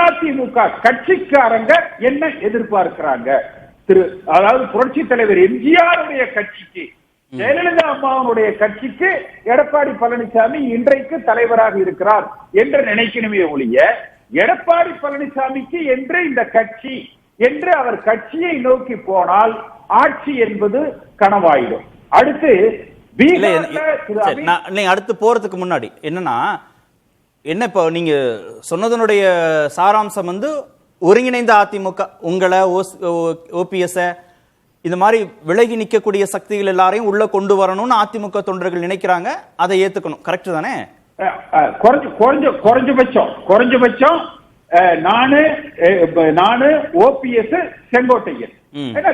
அதிமுக கட்சிக்காரங்க என்ன எதிர்பார்க்கிறாங்க. அதாவது புரட்சி தலைவர் எம்ஜிஆருடைய கட்சிக்கு, ஜெயலலிதா அம்மாவுடைய கட்சிக்கு எடப்பாடி பழனிசாமி இன்றைக்கு தலைவராக இருக்கிறார் என்று நினைக்கணுமே ஒழிய, எடப்பாடி பழனிசாமிக்கு என்று இந்த கட்சி என்று அவர் கட்சியை நோக்கி போனால் ஆட்சி என்பது கனவாயிடும். அடுத்து அடுத்து போறதுக்கு முன்னாடி என்னன்னா, என்ன இப்போ நீங்க சொன்னதனுடைய சாராம்சம் வந்து ஒருங்கிணைந்த அதிமுக, உங்களை OPS இந்த மாதிரி விலகி நிற்கக்கூடிய சக்திகள் எல்லாரையும் உள்ள கொண்டு வரணும்னு அதிமுக தொண்டர்கள் நினைக்கிறாங்க. அதை ஏத்துக்கணும். கரெக்ட் தானே? குறைஞ்சபட்சம் நானு OPS செங்கோட்டையன்.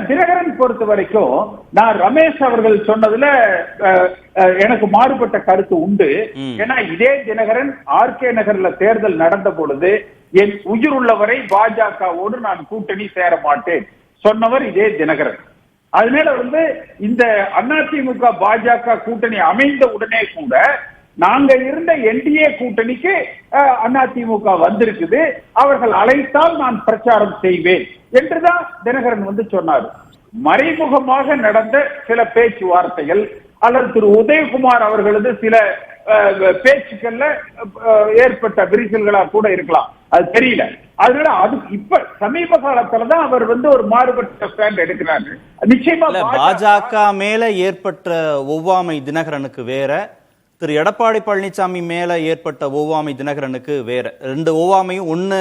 தினகரன் பொறுத்த வரைக்கும் நான் ரமேஷ் அவர்கள் சொன்னதுல எனக்கு மாறுபட்ட கருத்து உண்டு. ஏன்னா இதே தினகரன் RK நகர்ல தேர்தல் நடந்த பொழுது என் உயிர் உள்ளவரை பாஜகவோடு நான் கூட்டணி சேர மாட்டேன் சொன்னவர் இதே தினகரன். அதனால வந்து இந்த அதிமுக பாஜக கூட்டணி அமைந்த உடனே கூட நாங்க இருந்த NDA கூட்டணிக்கு அதிமுக வந்திருக்குது, அவர்கள் அழைத்தால் நான் பிரச்சாரம் செய்வேன் என்றுதான் தினகரன் வந்து சொன்னார். மறைமுகமாக நடந்த சில பேச்சுவார்த்தைகள் அல்லது திரு உதயகுமார் அவர்களது சில பேச்சுக்கள்ல ஏற்பட்ட விரிசல்களா கூட இருக்கலாம், அது தெரியல. அதனால அது இப்ப சமீப காலத்துலதான் அவர் வந்து ஒரு மாறுபட்ட ஸ்டாண்ட் எடுக்கிறாரு. நிச்சயமா பாஜக மேல ஏற்பட்ட ஒவ்வாமை தினகரனுக்கு வேற, திரு எடப்பாடி பழனிசாமி மேல ஏற்பட்ட ஒவ்வாமை தினகரனுக்கு வேற. ரெண்டு ஒவ்வாமையும் ஒண்ணு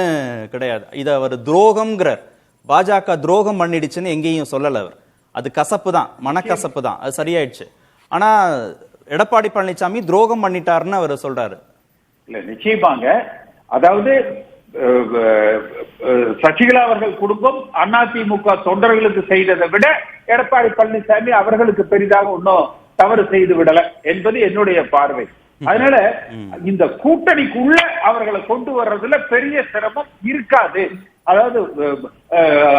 கிடையாது. இத அவர் துரோகம்ங்கிறார். பாஜக துரோகம் பண்ணிடுச்சுன்னு எங்கேயும் சொல்லல அவர். அது கசப்பு தான், மனக்கசப்பு தான், அது சரியாயிடுச்சு. ஆனா எடப்பாடி பழனிசாமி துரோகம் பண்ணிட்டாருன்னு அவர் சொல்றாரு. இல்ல நிச்சயமாங்க. அதாவது சசிகலா அவர்கள் குடும்பம் அதிமுக தொண்டர்களுக்கு செய்ததை விட எடப்பாடி பழனிசாமி அவர்களுக்கு பெரிதாக இன்னும் தவறு செய்து விடல என்பது என்னுடைய பார்வை. அதனால இந்த கூட்டணிக்குள்ள அவர்களை கொண்டு வர்றதுல பெரிய சிரமம் இருக்காது. அதாவது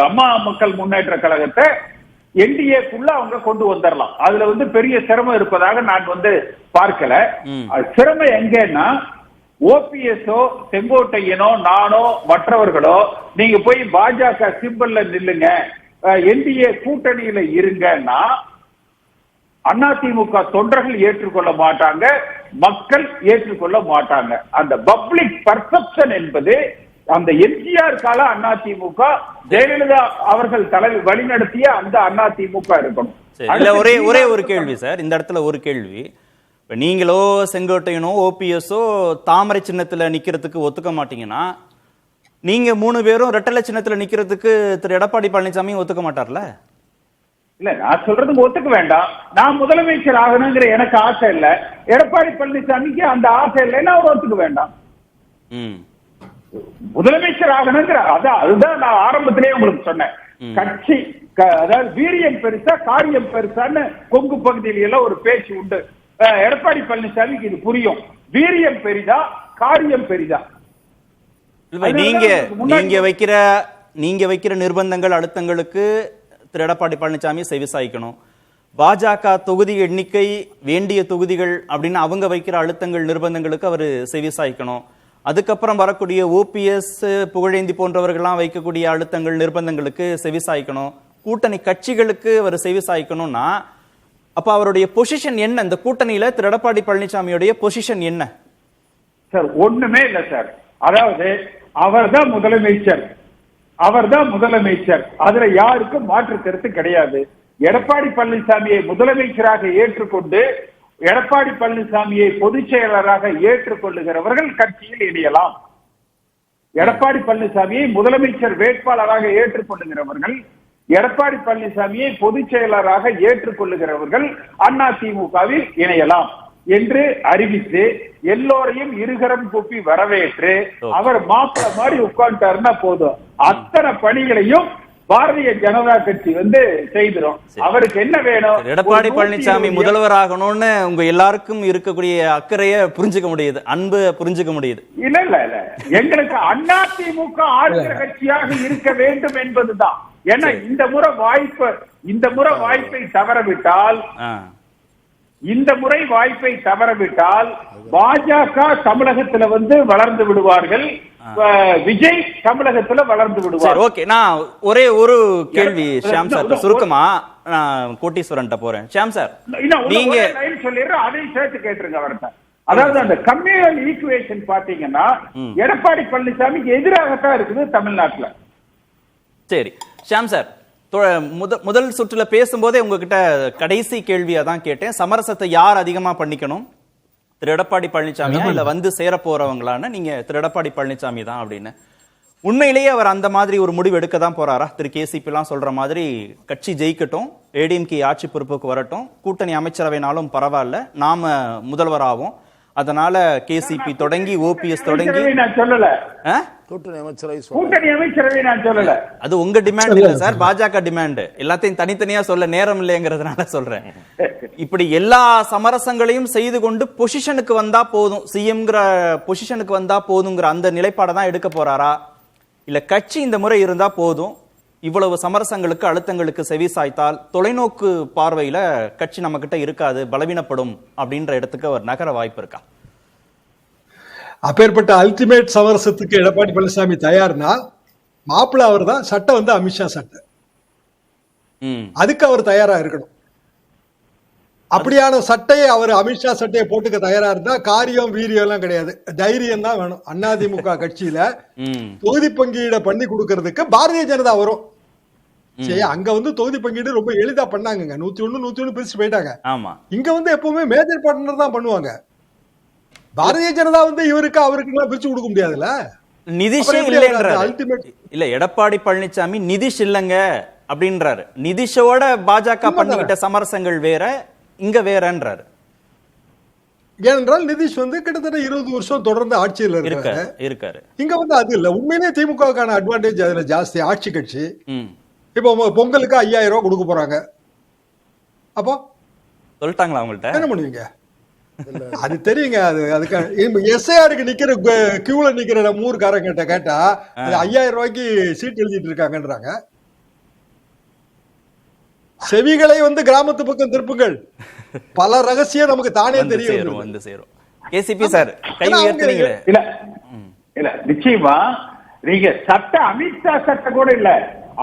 அம்மா மக்கள் முன்னேற்ற கழகத்தை NDAக்குள்ள அவங்க கொண்டு வந்துடலாம். அதுல வந்து பெரிய சிரமம் இருப்பதாக நான் வந்து பார்க்கல. சிரமம் எங்கன்னா OPSஓ செங்கோட்டையனோ நானோ மற்றவர்களோ நீங்க போய் பாஜக சிம்பல்ல நில்லுங்க, NDA கூட்டணியில இருங்கன்னா அதிமுக தொண்டர்கள் ஏற்றுக்கொள்ள மாட்டாங்க, மக்கள் ஏற்றுக்கொள்ள மாட்டாங்க. அந்த பப்ளிக் பர்செப்ஷன் என்பது அந்த எம்ஜிஆர் கால அதிமுக, ஜெயலலிதா அவர்கள் தலைவர் வழிநடத்திய அந்த அதிமுக இருக்கணும். ஒரே ஒரு கேள்வி சார், இந்த இடத்துல ஒரு கேள்வி. இப்ப நீங்களோ செங்கோட்டையனோ OPSஓ தாமரை சின்னத்துல நிக்கிறதுக்கு ஒத்துக்க மாட்டீங்கன்னா, நீங்க 3 பேரும் ரெட்டலை சின்னத்துல நிக்கிறதுக்கு திரு எடப்பாடி பழனிசாமி ஒத்துக்க மாட்டார்ல? இல்ல, நான் சொல்றதுக்கு ஒத்துக்க வேண்டாம். நான் முதலமைச்சர் ஆகணுங்கிற எனக்கு ஆசை இல்ல, எடப்பாடி பழனிசாமிக்கு அந்த ஆசை இல்லைன்னா அவர் ஒத்துக்க வேண்டாம். முதலமைச்சர் ஆகணுங்கிற அதுதான் நான் ஆரம்பத்திலேயே உங்களுக்கு சொன்னேன். கட்சி அதாவது வீரியம் பெருசா காரியம் பெருசான்னு கொங்கு பகுதியில எல்லாம் ஒரு பேச்சு உண்டு. எடப்பாடி பழனிசாமிக்கு இது புரியும். வீரியம் பெரிதா காரியம் பெரிதா? நீங்க வைக்கிற நிர்பந்தங்கள் அழுத்தங்களுக்கு திரு எடப்பாடி பழனிசாமி செவிசாய்க்கணும். பாஜக தொகுதி எண்ணிக்கை வேண்டிய தொகுதிகள் அப்படின்னு அவங்க வைக்கிற அழுத்தங்கள் நிர்பந்தங்களுக்கு அவர் செவிசாய்க்கணும். அதுக்கப்புறம் வரக்கூடிய ஓபிஎஸ் புகழேந்தி போன்றவர்கள்லாம் வைக்கக்கூடிய அழுத்தங்கள் நிர்பந்தங்களுக்கு செவிசாய்க்கணும். கூட்டணி கட்சிகளுக்கு அவர் செவிசாய்க்கணும்னா அப்ப அவருடைய பொசிஷன் என்ன? இந்த கூட்டணியில திரு எடப்பாடி பழனிசாமியுடைய பொசிஷன் என்ன சார்? ஒண்ணுமே இல்ல சார். அதாவது அவர்தான் முதலமைச்சர், அதுல யாருக்கும் மாற்று கருத்து கிடையாது. எடப்பாடி பழனிசாமியை முதலமைச்சராக ஏற்றுக்கொண்டு எடப்பாடி பழனிசாமியை பொதுச் செயலராக ஏற்றுக்கொள்ளுகிறவர்கள் கட்சியில் இணையலாம். எடப்பாடி பழனிசாமியை முதலமைச்சர் வேட்பாளராக ஏற்றுக்கொள்ளுகிறவர்கள், எடப்பாடி பழனிசாமியை பொதுச் செயலராக ஏற்றுக்கொள்ளுகிறவர்கள் அதிமுகவில் இணையலாம் என்று அறிவித்து எல்லோரையும் இருகரம் கூப்பி வரவேற்று அவர் மாப்பிள மாதிரி உட்கார்ந்துட்டாருன்னா போதும். அத்தனை பணிகளையும் பாரதிய ஜனதா கட்சி செய்திரும். அவருக்கு என்ன வேணும்? எடப்பாடி பழனிசாமி முதல்வராகணும்னு உங்க எல்லாருக்கும் இருக்கக்கூடிய அக்கறைய புரிஞ்சுக்க முடியுது, அன்பு புரிஞ்சுக்க முடியுது. இல்ல எங்களுக்கு அதிமுக ஆளுகிற கட்சியாக இருக்க வேண்டும் என்பதுதான். ஏன்னா இந்த முறை வாய்ப்பை தவறவிட்டால் பாஜக தமிழகத்துல வளர்ந்து விடுவார்கள், விஜய் தமிழகத்துல வளர்ந்து விடுவார். ஓகே, நான் ஒரே ஒரு கேள்வி ஷியாம் சார் சுருக்கமா நான் கோட்டீஸ்வரன் போறேன். ஷியாம் சார், நீங்க சொல்லிடுற அதையும் சேர்த்து கேட்டுருங்க அவர்கிட்ட. அதாவது அந்த கம்யூனல் ஈக்குவேஷன் பாத்தீங்கன்னா எடப்பாடி பழனிசாமிக்கு எதிராகத்தான் இருக்குது தமிழ்நாட்டுல. சரி ஷியாம் சார், முதல் சுற்றுல பேசும்போதே உங்ககிட்ட கடைசி கேள்வியா தான் கேட்டேன். சமரசத்தை யார் அதிகமா பண்ணிக்கணும், திரு எடப்பாடி பழனிசாமி இல்ல சேர போறவங்களான்னு நீங்க திரு எடப்பாடி பழனிசாமி தான் அப்படின்னு. உண்மையிலேயே அவர் அந்த மாதிரி ஒரு முடிவு எடுக்க தான் போறாரா? திரு கேசிபி எல்லாம் சொல்ற மாதிரி கட்சி ஜெயிக்கட்டும், ஏடிஎம்கே ஆட்சி பொறுப்புக்கு வரட்டும், கூட்டணி அமைச்சரவைனாலும் பரவாயில்ல, நாம முதல்வராகும், அதனால கேசிபி தொடங்கி ஓபிஎஸ் தொடங்கி சொல்லல, கூட்டணி அமைச்சரவை நான் சொல்லல. அது உங்க டிமாண்ட் இல்ல சார், பாஜக டிமாண்ட். எல்லாத்தையும் தனித்தனியா சொல்ல நேரம் இல்லைங்கிறதுனால சொல்றேன். இப்படி எல்லா சமரசங்களையும் செய்து கொண்டு பொசிஷனுக்கு வந்தா போதும், சிஎம்ங்கிற பொசிஷனுக்கு வந்தா போதுங்கிற அந்த நிலைப்பாடை தான் எடுக்க போறாரா? இல்ல கட்சி இந்த முறை இருந்தா போதும், இவ்வளவு சமரசங்களுக்கு அழுத்தங்களுக்கு செவி சாய்த்தால் தொலைநோக்கு பார்வையில கட்சி நம்ம கிட்ட இருக்காது, பலவீனப்படும் அப்படின்ற இடத்துக்கு அவர் நகர வாய்ப்பு இருக்கா? அப்பேற்பட்ட அல்டிமேட் சமரசத்துக்கு எடப்பாடி பழனிசாமி தயார்னா மாப்பிள்ள அவர் தான், சட்டம் அமித்ஷா சட்டை, அதுக்கு அவர் தயாரா இருக்கணும். அப்படியான சட்டையை அவர் அமித்ஷா சட்டையை போட்டுக்க தயாரா இருந்தா காரியம் வீரியம் எல்லாம் கிடையாது, தைரியம் தான் வேணும். அதிமுக கட்சியில தொகுதி பங்கீடு பண்ணி கொடுக்கறதுக்கு பாரதிய ஜனதா வரும். சரி, அங்க தொகுதி பங்கீடு ரொம்ப எளிதா பண்ணாங்க, 101 பிரிச்சு போயிட்டாங்க. இங்க எப்பவுமே மேஜர் பார்ட்னர் தான் பண்ணுவாங்க. பாரதிய ஜனதா இவருக்கு அவருக்கு பிரிச்சு கொடுக்க முடியாதுல்ல. நிதிஷ் இல்ல, எடப்பாடி பழனிசாமி நிதிஷ் இல்லங்க அப்படின்றாரு. நிதிஷோட பாஜக பண்ணிக்கிட்ட சமரசங்கள் வேற, இங்க வேறன்றாரு. ஏனென்றால் நிதிஷ் கிட்டத்தட்ட 20 வருஷம் தொடர்ந்து ஆட்சியில் இருக்காரு. இங்க அது இல்ல. உண்மையிலே திமுகவுக்கான அட்வான்டேஜ் அதுல ஜாஸ்தி. ஆட்சி கட்சி இப்போ பொங்கலுக்கு 5000 ரூபாய் கொடுக்க போறாங்க. அப்போ சொல்லிட்டாங்களா அவங்கள்ட்ட? என்ன பண்ணுவீங்க? அது தெரியுங்க. அதுக்கு எஸ்ஐஆருக்கு நிக்கிற கியூல நிக்கிற நம்ம ஊருக்காரங்கிட்ட கேட்டா 5000 ரூபாய்க்கு சீட் எழுதிட்டு இருக்காங்கன்றாங்க. செவிகளை கிராமத்து பக்கம் திருப்புங்கள், பல ரகசியம் நமக்கு தானே தெரியும். கேசிபி சார் கை உயர்த்துறீங்க. இல்ல நிச்சயமா நீங்க சட்ட அமித்ஷா சட்டம் கூட இல்ல,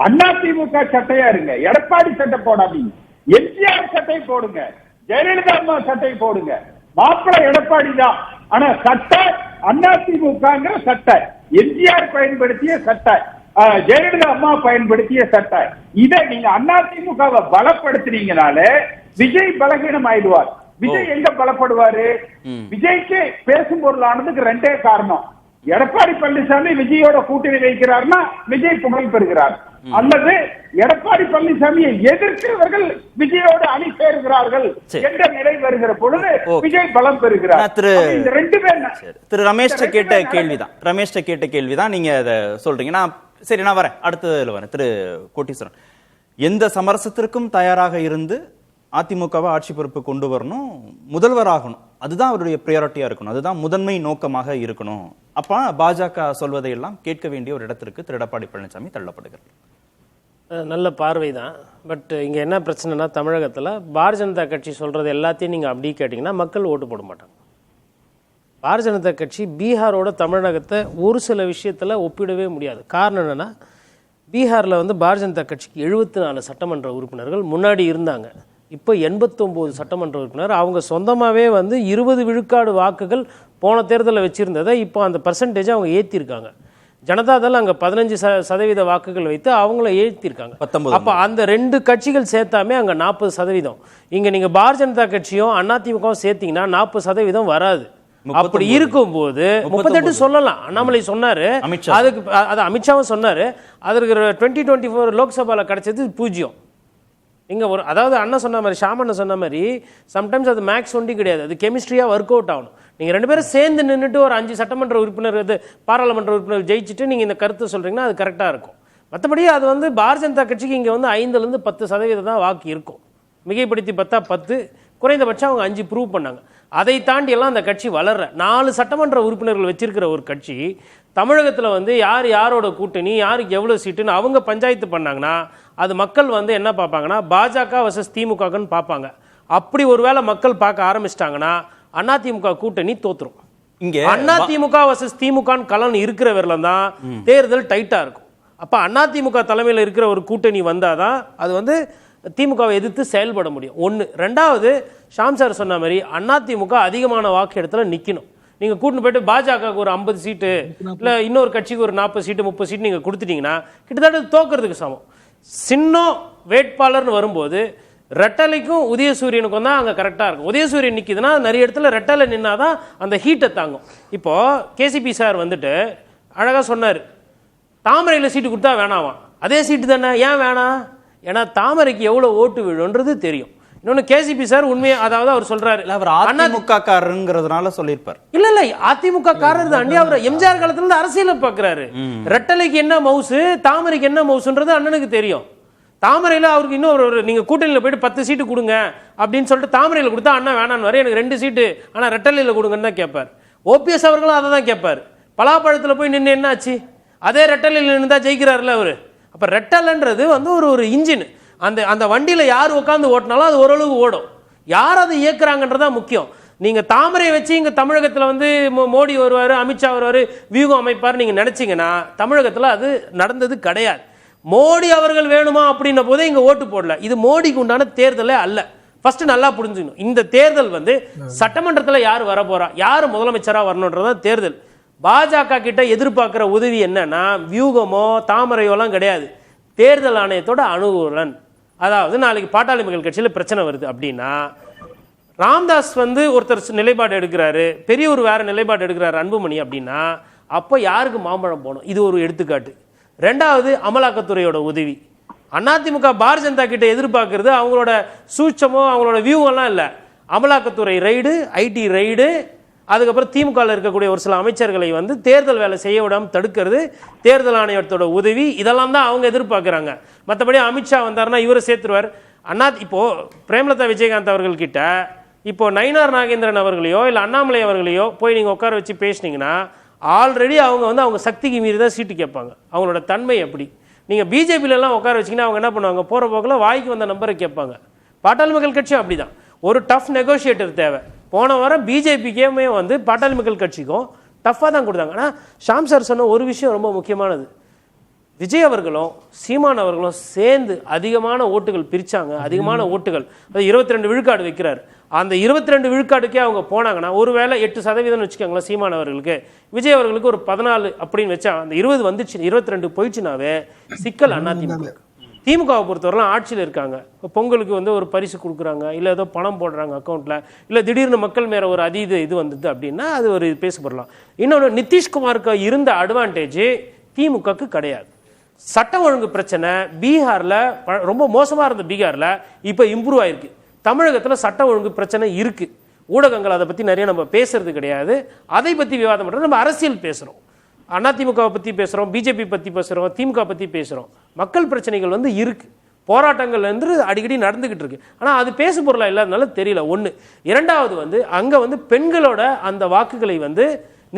அதிமுக சட்டையா இருங்க. எடப்பாடி சட்டை போடாதீங்க, எம்ஜிஆர் சட்டை போடுங்க, ஜெயலலிதா அம்மா சட்டை போடுங்க. மாப்பிள எடப்பாடி தான், ஆனா சட்டை அதிமுக சட்டை, எம்ஜிஆர் பயன்படுத்திய சட்டை, ஜெயலலிதா அம்மா பயன்படுத்திய சட்டை. இதை நீங்க அதிமுகவை பலப்படுத்தினீங்கனாலே விஜய் பலகீனம் ஆயிடுவார். விஜய் எங்க பலப்படுவாரு? விஜய்க்கு பேசும் பொருளானதுக்கு ரெண்டே காரணம். எடப்பாடி பழனிசாமி விஜயோட கூட்டணி வைக்கிறார்னா விஜய் புகழ் பெறுகிறார், அல்லது எடப்பாடி பழனிசாமியை எதிர்க்கிறவர்கள் விஜயோடு அணி சேருகிறார்கள் என்ற நிலை வருகிற பொழுது விஜய் பலம் பெறுகிறார். திரு ரமேஷ் கேட்ட கேள்விதான் நீங்க அதை சொல்றீங்க. சரி, நான் வரேன், அடுத்ததுல வரேன். திரு கோட்டீஸ்வரன், எந்த சமரசத்திற்கும் தயாராக இருந்து அதிமுகவை ஆட்சி பொறுப்பு கொண்டு வரணும், முதல்வராகணும், அதுதான் அவருடைய பிரியாரிட்டியா இருக்கணும், அதுதான் முதன்மை நோக்கமாக இருக்கணும். அப்ப பாஜக சொல்வதையெல்லாம் கேட்க வேண்டிய ஒரு இடத்திற்கு திரு எடப்பாடி பழனிசாமி தள்ளப்படுகிறார். நல்ல பார்வை தான். பட் இங்கே என்ன பிரச்சனைனா, தமிழகத்தில் பாரதிய ஜனதா கட்சி சொல்கிறது எல்லாத்தையும் நீங்கள் அப்படி கேட்டிங்கன்னா மக்கள் ஓட்டு போட மாட்டாங்க. பாரதிய ஜனதா கட்சி பீகாரோட தமிழகத்தை ஒரு சில விஷயத்தில் ஒப்பிடவே முடியாது. காரணம் என்னென்னா, பீகாரில் வந்து பாரதிய ஜனதா கட்சிக்கு 74 சட்டமன்ற உறுப்பினர்கள் முன்னாடி இருந்தாங்க. இப்போ 89 சட்டமன்ற உறுப்பினர். அவங்க சொந்தமாகவே வந்து 20 விழுக்காடு வாக்குகள் போன தேர்தலில் வச்சுருந்ததை இப்போ அந்த பர்சன்டேஜை அவங்க ஏற்றிருக்காங்க. ஜனதாதள் அங்கே 15% வாக்குகள் வைத்து அவங்கள ஏற்றிருக்காங்க. அப்போ அந்த 2 கட்சிகள் சேர்த்தாமே அங்கே 40%. இங்கே நீங்கள் பாரதிய ஜனதா கட்சியும் அதிமுகவும் சேர்த்தீங்கன்னா 40% வராது. அப்படி இருக்கும்போது 38 சொல்லலாம். அண்ணாமலை சொன்னாரு, அதுக்கு அது அமித்ஷாவும் சொன்னாரு. அதற்கு 2024 லோக்சபாவில் கிடைச்சது 0. இங்கே ஒரு அதாவது அண்ணன் சொன்ன மாதிரி, ஷாமண்ணன் சொன்ன மாதிரி, சம்டைம்ஸ் அது மேக்ஸ் ஒண்டி கிடையாது, அது கெமிஸ்ட்ரியாக ஒர்க் அவுட் ஆகணும். நீங்கள் 2 பேரும் சேர்ந்து நின்றுட்டு ஒரு 5 சட்டமன்ற உறுப்பினர் பாராளுமன்ற உறுப்பினர் ஜெயிச்சுட்டு நீங்கள் இந்த கருத்தை சொல்கிறீங்கன்னா அது கரெக்டாக இருக்கும். மற்றபடி அது வந்து பாரதிய ஜனதா கட்சிக்கு இங்கே வந்து 5லேருந்து 10% தான் வாக்கு இருக்கும். மிகைப்படுத்தி பார்த்தா 10, குறைந்தபட்சம் அவங்க 5 ப்ரூவ் பண்ணாங்க. அதை தாண்டியெல்லாம் அந்த கட்சி வளர்ற 4 சட்டமன்ற உறுப்பினர்கள் வச்சிருக்கிற ஒரு கட்சி தமிழகத்தில் வந்து யார் யாரோட கூட்டணி, யாருக்கு எவ்வளோ சீட்டுன்னு அவங்க பஞ்சாயத்து பண்ணாங்கன்னா அது மக்கள் வந்து என்ன பார்ப்பாங்கன்னா பாஜக வர்சஸ் திமுகன்னு பார்ப்பாங்க. அப்படி ஒருவேளை மக்கள் பார்க்க ஆரம்பிச்சிட்டாங்கன்னா அதிமுக கூட்டணி தோத்துரும். இங்கே அதிமுக வர்சஸ் திமுக கலன் இருக்கிற வரலாம் தான் தேர்தல் டைட்டா இருக்கும். அப்ப அதிமுக தலைமையில் இருக்கிற ஒரு கூட்டணி வந்தாதான் அது வந்து திமுகவை எதிர்த்து செயல்பட முடியும். ஒன்று. ரெண்டாவது, ஷாம் சார் சொன்ன மாதிரி அதிமுக அதிகமான வாக்கு இடத்துல நிற்கணும். நீங்கள் கூட்டின்னு போயிட்டு பாஜகவுக்கு ஒரு 50 சீட்டு இல்லை இன்னொரு கட்சிக்கு ஒரு 40 சீட்டு 30 சீட்டு நீங்கள் கொடுத்துட்டீங்கன்னா கிட்டத்தட்ட தோக்கிறதுக்கு சமம். சின்னம் வேட்பாளர்னு வரும்போது ரெட்டலைக்கும் உதயசூரியனுக்கும் தான் அங்கே கரெக்டாக இருக்கும். உதயசூரியன் நிற்கிதுன்னா நிறைய இடத்துல ரெட்டலை நின்னாதான் அந்த ஹீட்டை தாங்கும். இப்போ கேசிபி சார் வந்துட்டு அழகாக சொன்னார், தாமரையில் சீட்டு கொடுத்தா வேணாவாம். அதே சீட்டு தானே, ஏன் வேணாம்? ஏன்னா தாமரைக்கு எவ்வளோ ஓட்டு விழுன்றது தெரியும். இன்னொன்று கேசிபி சார் உண்மையை, அதாவது அவர் சொல்றாரு, அவர் அதிமுக காரங்கிறதுனால சொல்லியிருப்பார். இல்ல அதிமுக காரர் தான். அவர் எம்ஜிஆர் காலத்துல இருந்து அரசியல பாக்குறாரு. ரெட்டலைக்கு என்ன மவுசு, தாமரைக்கு என்ன மவுசுன்றது அண்ணனுக்கு தெரியும். தாமரையில் அவருக்கு இன்னொரு நீங்க கூட்டணியில் போயிட்டு 10 சீட்டு கொடுங்க அப்படின்னு சொல்லிட்டு தாமரையில் கொடுத்தா அண்ணா வேணான்னு வர, எனக்கு 2 சீட்டு ஆனால் ரெட்டலையில் கொடுங்கன்னு தான் கேட்பார். ஓபிஎஸ் அவர்களும் அதை தான் கேட்பார். பலாப்பழத்தில் போய் நின்று என்ன ஆச்சு, அதே ரெட்டலையில் நின்று தான் ஜெயிக்கிறாருல அவர். அப்போ ரெட்டலைன்றது வந்து ஒரு இன்ஜின். அந்த வண்டியில் யார் உட்காந்து ஓட்டினாலும் அது ஓரளவு ஓடும். யார் அதை இயக்குறாங்கன்றதான் முக்கியம். நீங்கள் தாமரையை வச்சு இங்கே தமிழகத்தில் வந்து மோடி வருவார், அமித்ஷா வருவார், வியூகம் அமைப்பார் நீங்கள் நினச்சிங்கன்னா தமிழகத்தில் அது நடந்தது கிடையாது. மோடி அவர்கள் வேணுமா அப்படின்ன போதே இங்கே ஓட்டு போடல. இது மோடிக்கு உண்டான தேர்தலே அல்ல. ஃபர்ஸ்ட் நல்லா புரிஞ்சுக்கணும். இந்த தேர்தல் வந்து சட்டமன்றத்தில் யார் வர போறா, யார் முதலமைச்சராக வரணுன்றதான் தேர்தல். பாஜக கிட்ட எதிர்பார்க்கிற உதவி என்னன்னா வியூகமோ தாமரையோலாம் கிடையாது, தேர்தல் ஆணையத்தோட அனுகூலன். அதாவது நாளைக்கு பாட்டாளி மக்கள் கட்சியில் பிரச்சனை வருது அப்படின்னா ராம்தாஸ் வந்து ஒருத்தர் நிலைப்பாடு எடுக்கிறாரு, பெரியவர் வேற நிலைப்பாடு எடுக்கிறாரு, அன்புமணி அப்படின்னா அப்போ யாருக்கு மாம்பழம் போகணும்? இது ஒரு எடுத்துக்காட்டு. ரெண்டாவது, அமலாக்கத்துறையோட உதவி. அதிமுக பாரதிய ஜனதா கிட்ட எதிர்பார்க்கறது அவங்களோட சூட்சமோ அவங்களோட வியூவெல்லாம் இல்லை. அமலாக்கத்துறை ரைடு, ஐடி ரைடு, அதுக்கப்புறம் திமுகவில் இருக்கக்கூடிய ஒரு சில அமைச்சர்களை வந்து தேர்தல் வேலை செய்ய விடாமல் தடுக்கிறது, தேர்தல் ஆணையத்தோட உதவி, இதெல்லாம் தான் அவங்க எதிர்பார்க்குறாங்க. மற்றபடி அமித்ஷா வந்தாருன்னா இவரை சேர்த்துருவார். இப்போ பிரேமலதா விஜயகாந்த் அவர்கள்கிட்ட இப்போ நயினார் நாகேந்திரன் அவர்களையோ இல்லை அண்ணாமலை அவர்களையோ போய் நீங்கள் உட்கார வச்சு பேசினீங்கன்னா ஆல்ரெடி அவங்க வந்து அவங்க சக்திக்கு மீறி தான் சீட்டு கேட்பாங்க. அவங்களோட தன்மை எப்படி. நீங்கள் பிஜேபியிலலாம் உட்கார வச்சிங்கன்னா அவங்க என்ன பண்ணுவாங்க, போகிற போக்கில் வாய்க்கு வந்த நம்பரை கேட்பாங்க. பாட்டாளி மக்கள் கட்சியும் அப்படி தான். ஒரு டஃப் நெகோஷியேட்டர் தேவை. போன வாரம் பிஜேபிக்கே வந்து பாட்டாளி மக்கள் கட்சிக்கும் டஃப்பாக தான் கொடுத்தாங்க. ஆனால் ஷாம் சார் சொன்ன ஒரு விஷயம் ரொம்ப முக்கியமானது. விஜய் அவர்களும் சீமான் அவர்களும் சேர்ந்து அதிகமான ஓட்டுகள் பிரித்தாங்க. அதிகமான ஓட்டுகள், அது 22 விழுக்காடு வைக்கிறார். அந்த 22 விழுக்காடுக்கே அவங்க போனாங்கன்னா ஒருவேளை 8% வச்சுக்கோங்களேன் சீமான் அவர்களுக்கு, விஜய் அவர்களுக்கு ஒரு 14 அப்படின்னு வச்சா அந்த 20 வந்துச்சு, 22 போயிடுச்சுனாவே சிக்கல். அதிமுக திமுகவை பொறுத்தவரைலாம் ஆட்சியில் இருக்காங்க. இப்போ பொங்கலுக்கு வந்து ஒரு பரிசு கொடுக்குறாங்க, இல்லை ஏதோ பணம் போடுறாங்க அக்கௌண்ட்டில், இல்லை திடீர்னு மக்கள் மேலே ஒரு இது வந்தது அப்படின்னா அது ஒரு பேசப்படலாம். இன்னொன்று, நிதிஷ்குமாருக்கு இருந்த அட்வான்டேஜ் திமுகக்கு கிடையாது. சட்ட ஒழுங்கு பிரச்சனை பீகாரில் ரொம்ப மோசமாக இருந்த பீகாரில் இப்போ இம்ப்ரூவ் ஆயிருக்கு. தமிழகத்தில் சட்ட ஒழுங்கு பிரச்சனை இருக்கு. ஊடகங்கள் அதை பற்றி நிறைய நம்ம பேசுறது கிடையாது. அதை பற்றி விவாதம் பண்ணுறது, நம்ம அரசியல் பேசுகிறோம். அதிமுகவை பற்றி பேசுகிறோம், பிஜேபி பற்றி பேசுகிறோம், திமுக பற்றி பேசுகிறோம். மக்கள் பிரச்சனைகள் வந்து இருக்கு, போராட்டங்கள் வந்து அடிக்கடி நடந்துகிட்டு இருக்கு. ஆனால் அது பேசு பொருளாக இல்லாதனால தெரியல. ஒன்று. இரண்டாவது வந்து அங்கே வந்து பெண்களோட அந்த வாக்குகளை வந்து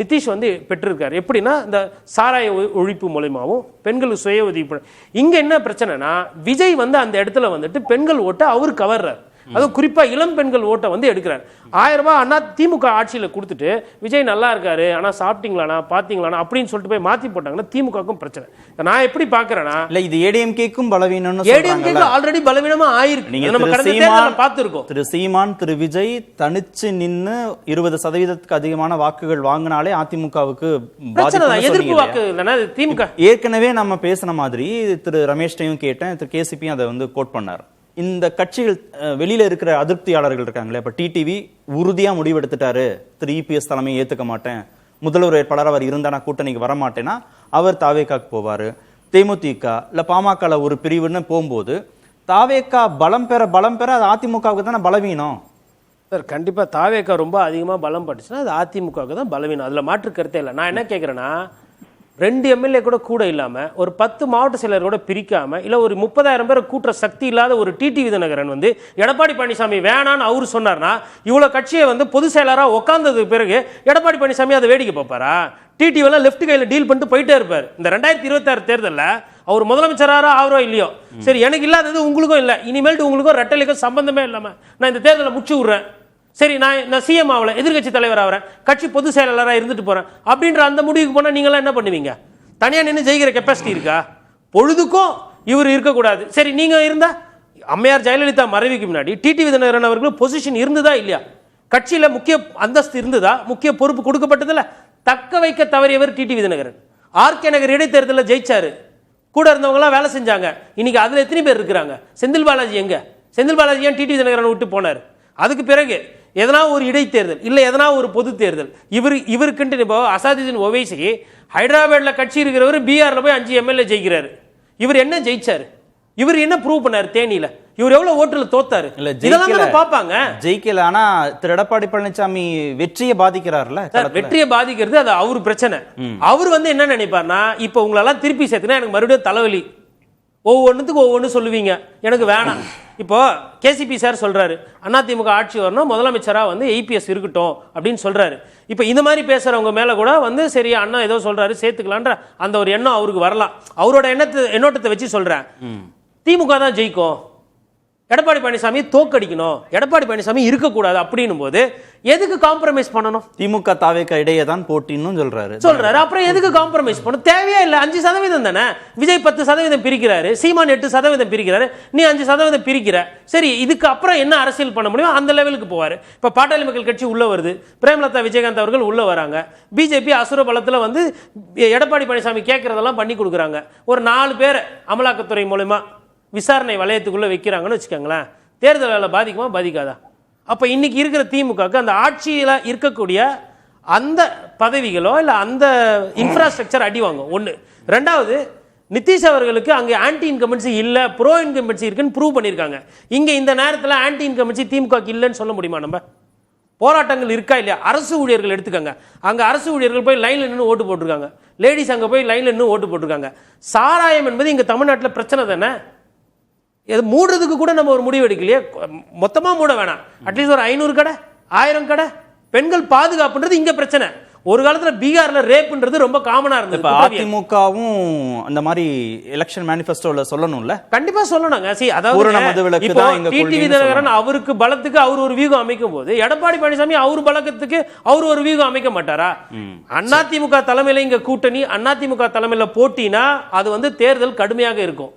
நிதிஷ் வந்து பெற்றிருக்காரு. எப்படின்னா இந்த சாராய ஒழிப்பு மூலமாவும் பெண்களுக்கு சுய உதவி. இங்க என்ன பிரச்சனைனா விஜய் வந்து அந்த இடத்துல வந்துட்டு பெண்கள் ஓட்டை அவர் கவர்றார். அதுவும் குறிப்பா இளம் பெண்கள் ஓட்டை வந்து எடுக்கிறார். 1000 ரூபாய் அண்ணா திமுக ஆட்சியில கொடுத்துட்டு விஜய் நல்லா இருக்காரு ஆனா சாப்பிட்டீங்களானா பாத்தீங்களானா அப்படின்னு சொல்லிட்டு போய் மாத்தி போட்டாங்கன்னா திமுகவுக்கும் பிரச்சனை. நான் எப்படி பாக்குறேன்னா இல்ல இது ஏடிஎம்கேக்கும் பலவீனம்னு ஏடிஎம்கேக்கு ஆல்ரெடி பலவீனமா ஆயிருக்கு. நம்ம கடந்த தேர்தல்ல பார்த்திருக்கோம். திரு சீமான் திரு விஜய் தனிச்சு நின்னு 20% அதிகமான வாக்குகள் வாங்கினாலே அதிமுகவுக்கு பிரச்சனை தான். எதிர்ப்பு வாக்கு இல்லைன்னா திமுக. ஏற்கனவே நம்ம பேசின மாதிரி திரு ரமேஷ்டையும் கேட்டேன், திரு கேசிபியும் அதை வந்து கோட் பண்ணார். இந்த கட்சிகள் வெளியில இருக்கிற அதிருப்தியாளர்கள் இருக்காங்களே, இப்ப டிடிவி உறுதியா முடிவெடுத்துட்டாரு, திரு இபிஎஸ் தலைமையை ஏத்துக்க மாட்டேன், முதல்வர் வேட்பாளர் அவர் இருந்தா நான் கூட்டணிக்கு வர மாட்டேன்னா அவர் தாவேக்காக்கு போவாரு. தேமுதிக இல்ல பாமக ஒரு பிரிவுன்னு போகும்போது தாவேக்கா பலம் பெற அது அதிமுகவுக்கு தானே பலவீனம். சார் கண்டிப்பா தாவேக்கா ரொம்ப அதிகமா பலம் பட்டுச்சுன்னா அது அதிமுகவுக்கு தான் பலவீனம். அதுல மாற்று கருத்தே இல்லை. நான் என்ன கேட்கிறேன்னா 2 எம்எல்ஏ கூட இல்லாம ஒரு 10 மாவட்ட செயலர் கூட பிரிக்காம இல்ல ஒரு 30,000 பேரை கூட்டுற சக்தி இல்லாத ஒரு டிடிவி தினகரன் வந்து எடப்பாடி பழனிசாமி வேணான்னு அவரு சொன்னார்னா இவ்வளவு கட்சியை வந்து பொதுச் செயலரா உட்கார்ந்ததுக்கு பிறகு எடப்பாடி பழனிசாமி அதை வேடிக்கை பார்ப்பாரா? டிடிவி லெஃப்ட் கையில டீல் பண்ணிட்டு போயிட்டே இருப்பார். இந்த 2026 தேர்தலில் அவர் முதலமைச்சராரோ ஆவரோ இல்லையோ சரி எனக்கு இல்லாதது உங்களுக்கும் இல்லை, இனிமேல்ட்டு உங்களுக்கும் ரெட்டலைக்கும் சம்பந்தமே இல்லாம நான் இந்த தேர்தலை முடிச்சு விடுறேன், சரி நான் சிஎம் ஆகல எதிர்கட்சி தலைவர் ஆகிறேன், கட்சி பொதுச் செயலாளராக இருந்துட்டு போறேன் அப்படின்ற அந்த முடிவுக்கு போனா நீங்களாம் என்ன பண்ணுவீங்க? தனியா நின்று ஜெயிக்கிற கெப்பாசிட்டி இருக்கா? பொழுதுக்கும் இவர் இருக்கக்கூடாது. சரி நீங்க இருந்தா அம்மையார் ஜெயலலிதா மறைவுக்கு முன்னாடி டிடிவி தினகரன் அவர்களுக்கு பொசிஷன் இருந்ததா இல்லையா? கட்சியில முக்கிய அந்தஸ்து இருந்ததா? முக்கிய பொறுப்பு கொடுக்கப்பட்டதில்ல. தக்க வைக்க தவறியவர் டிடிவி தினகரன். ஆர்கே நகர் இடைத்தேர்தலில் ஜெயிச்சாரு, கூட இருந்தவங்க எல்லாம் வேலை செஞ்சாங்க. இன்னைக்கு அதுல எத்தனை பேர் இருக்கிறாங்க? செந்தில் பாலாஜி எங்க? செந்தில் பாலாஜி ஏன் டிடிவி தினகரன் விட்டு போனார்? அதுக்கு பிறகு எதனா ஒரு இடைத்தேர்தல் இல்ல எதனா ஒரு பொது தேர்தல் இவருக்குன்ட்டு இப்போ அசாதுதீன் ஒவைசி ஹைதராபாத்ல கட்சி இருக்கிறவர் பீகார்ல போய் 5 எம்எல்ஏ ஜெயிக்கிறாரு. இவர் என்ன ஜெயிச்சாரு? இவர் என்ன ப்ரூவ் பண்ணாரு? தேனியில இவர் எவ்வளவு ஓட்டுல தோத்தாரு? இதெல்லாம் பாப்பாங்க. ஜெயிக்கல. ஆனா திரு எடப்பாடி பழனிசாமி வெற்றியை பாதிக்கிறாருல. வெற்றியை பாதிக்கிறது அது அவரு பிரச்சனை. அவர் வந்து என்ன நினைப்பார்னா இப்ப உங்களெல்லாம் திருப்பி சேர்த்துனா எனக்கு மறுபடியும் தலைவலி, ஒவ்வொன்றுத்துக்கு ஒவ்வொன்று சொல்லுவீங்க, எனக்கு வேணாம். இப்போ கேசிபி சார் சொல்றாரு அதிமுக ஆட்சி வரணும், முதலமைச்சரா வந்து ஏபிஎஸ் இருக்கட்டும் அப்படின்னு சொல்றாரு. இப்போ இந்த மாதிரி பேசுறவங்க மேல கூட வந்து சரி அண்ணா ஏதோ சொல்றாரு சேர்த்துக்கலான்ற அந்த ஒரு எண்ணம் அவருக்கு வரலாம். அவரோட எண்ணோட்டத்தை வச்சு சொல்றேன், திமுக தான் ஜெயிக்கும், எடப்பாடி பழனிசாமி தோக்கடிக்கணும், எடப்பாடி பழனிசாமி இருக்கக்கூடாது அப்படின்னும் போது எதுக்கு காம்ப்ரமைஸ் பண்ணணும்? திமுக தாவேக்கா இடையே தான் போட்டின்னு சொல்றாரு. அப்புறம் எதுக்கு காம்ப்ரமைஸ் பண்ணணும்? தேவையா இல்ல. 5% தானே. விஜய் 10% பிரிக்கிறாரு, சீமான் 8% பிரிக்கிறாரு, நீ 5% பிரிக்கிற. சரி இதுக்கு அப்புறம் என்ன அரசியல் பண்ண முடியும் அந்த லெவலுக்கு போவாரு. இப்ப பாட்டாளி மக்கள் கட்சி உள்ள வருது, பிரேமலதா விஜயகாந்த் அவர்கள் உள்ள வராங்க, பிஜேபி அசுர பலத்துல வந்து எடப்பாடி பழனிசாமி கேட்கறதெல்லாம் பண்ணி கொடுக்குறாங்க. ஒரு 4 பேரை அமலாக்கத்துறை மூலமா விசாரணை வளையத்துக்குள்ள வைக்கிறாங்கன்னு வச்சுக்கோங்களேன். தேர்தல் வேலை பாதிக்குமா பாதிக்காதா? அப்ப இன்னைக்கு இருக்கிற திமுகக்கு அந்த ஆட்சியில இருக்கக்கூடிய அந்த பதவிகளோ இல்ல அந்த இன்ஃப்ராஸ்ட்ரக்சர் அடி வாங்கும். ஒண்ணு. ரெண்டாவது, நிதிஷ் அவர்களுக்கு அங்க ஆன்டி இன்கம்பன்சி இல்ல, ப்ரோ இன்கம்பன்சி இருக்குன்னு ப்ரூவ் பண்ணிருக்காங்க. இங்க இந்த நேரத்தில் ஆன்டி இன்கம்பன்சி திமுக இல்லைன்னு சொல்ல முடியுமா? நம்ம போராட்டங்கள் இருக்கா இல்லையா? அரசு ஊழியர்கள் எடுத்துக்கங்க, அங்க அரசு ஊழியர்கள் போய் லைன்ல நின்று ஓட்டு போட்டிருக்காங்க, லேடிஸ் அங்க போய் லைன்ல நின்று ஓட்டு போட்டிருக்காங்க. சாராயம் என்பது இங்க தமிழ்நாட்டில் பிரச்சனை தானே. மூடுறதுக்கு கூட நம்ம ஒரு முடிவு எடுக்கலையே. மொத்தமா மூட வேணாம், அட்லீஸ்ட் ஒரு 500 கடை 1000 கடை. பெண்கள் பாதுகாப்புன்றது இங்க பிரச்சனை. ஒரு காலத்துல பீகார்ல ரேப்ன்றது ரொம்ப காமனா இருந்தது. அதிமுகவும் அந்த மாதிரி எலெக்ஷன் மேனிஃபெஸ்டோல சொல்லணும்ல, கண்டிப்பா சொல்லணுங்க. அதாவது டிடிவி தினகரன் அவருக்கு பலத்துக்கு அவர் ஒரு வியூகம் அமைக்கும் போது எடப்பாடி பழனிசாமி அவர் பலத்துக்கு அவர் ஒரு வியூகம் அமைக்க மாட்டாரா? அதிமுக தலைமையில இங்க கூட்டணி, அதிமுக தலைமையில போட்டினா அது வந்து தேர்தல் கடுமையாக இருக்கும்.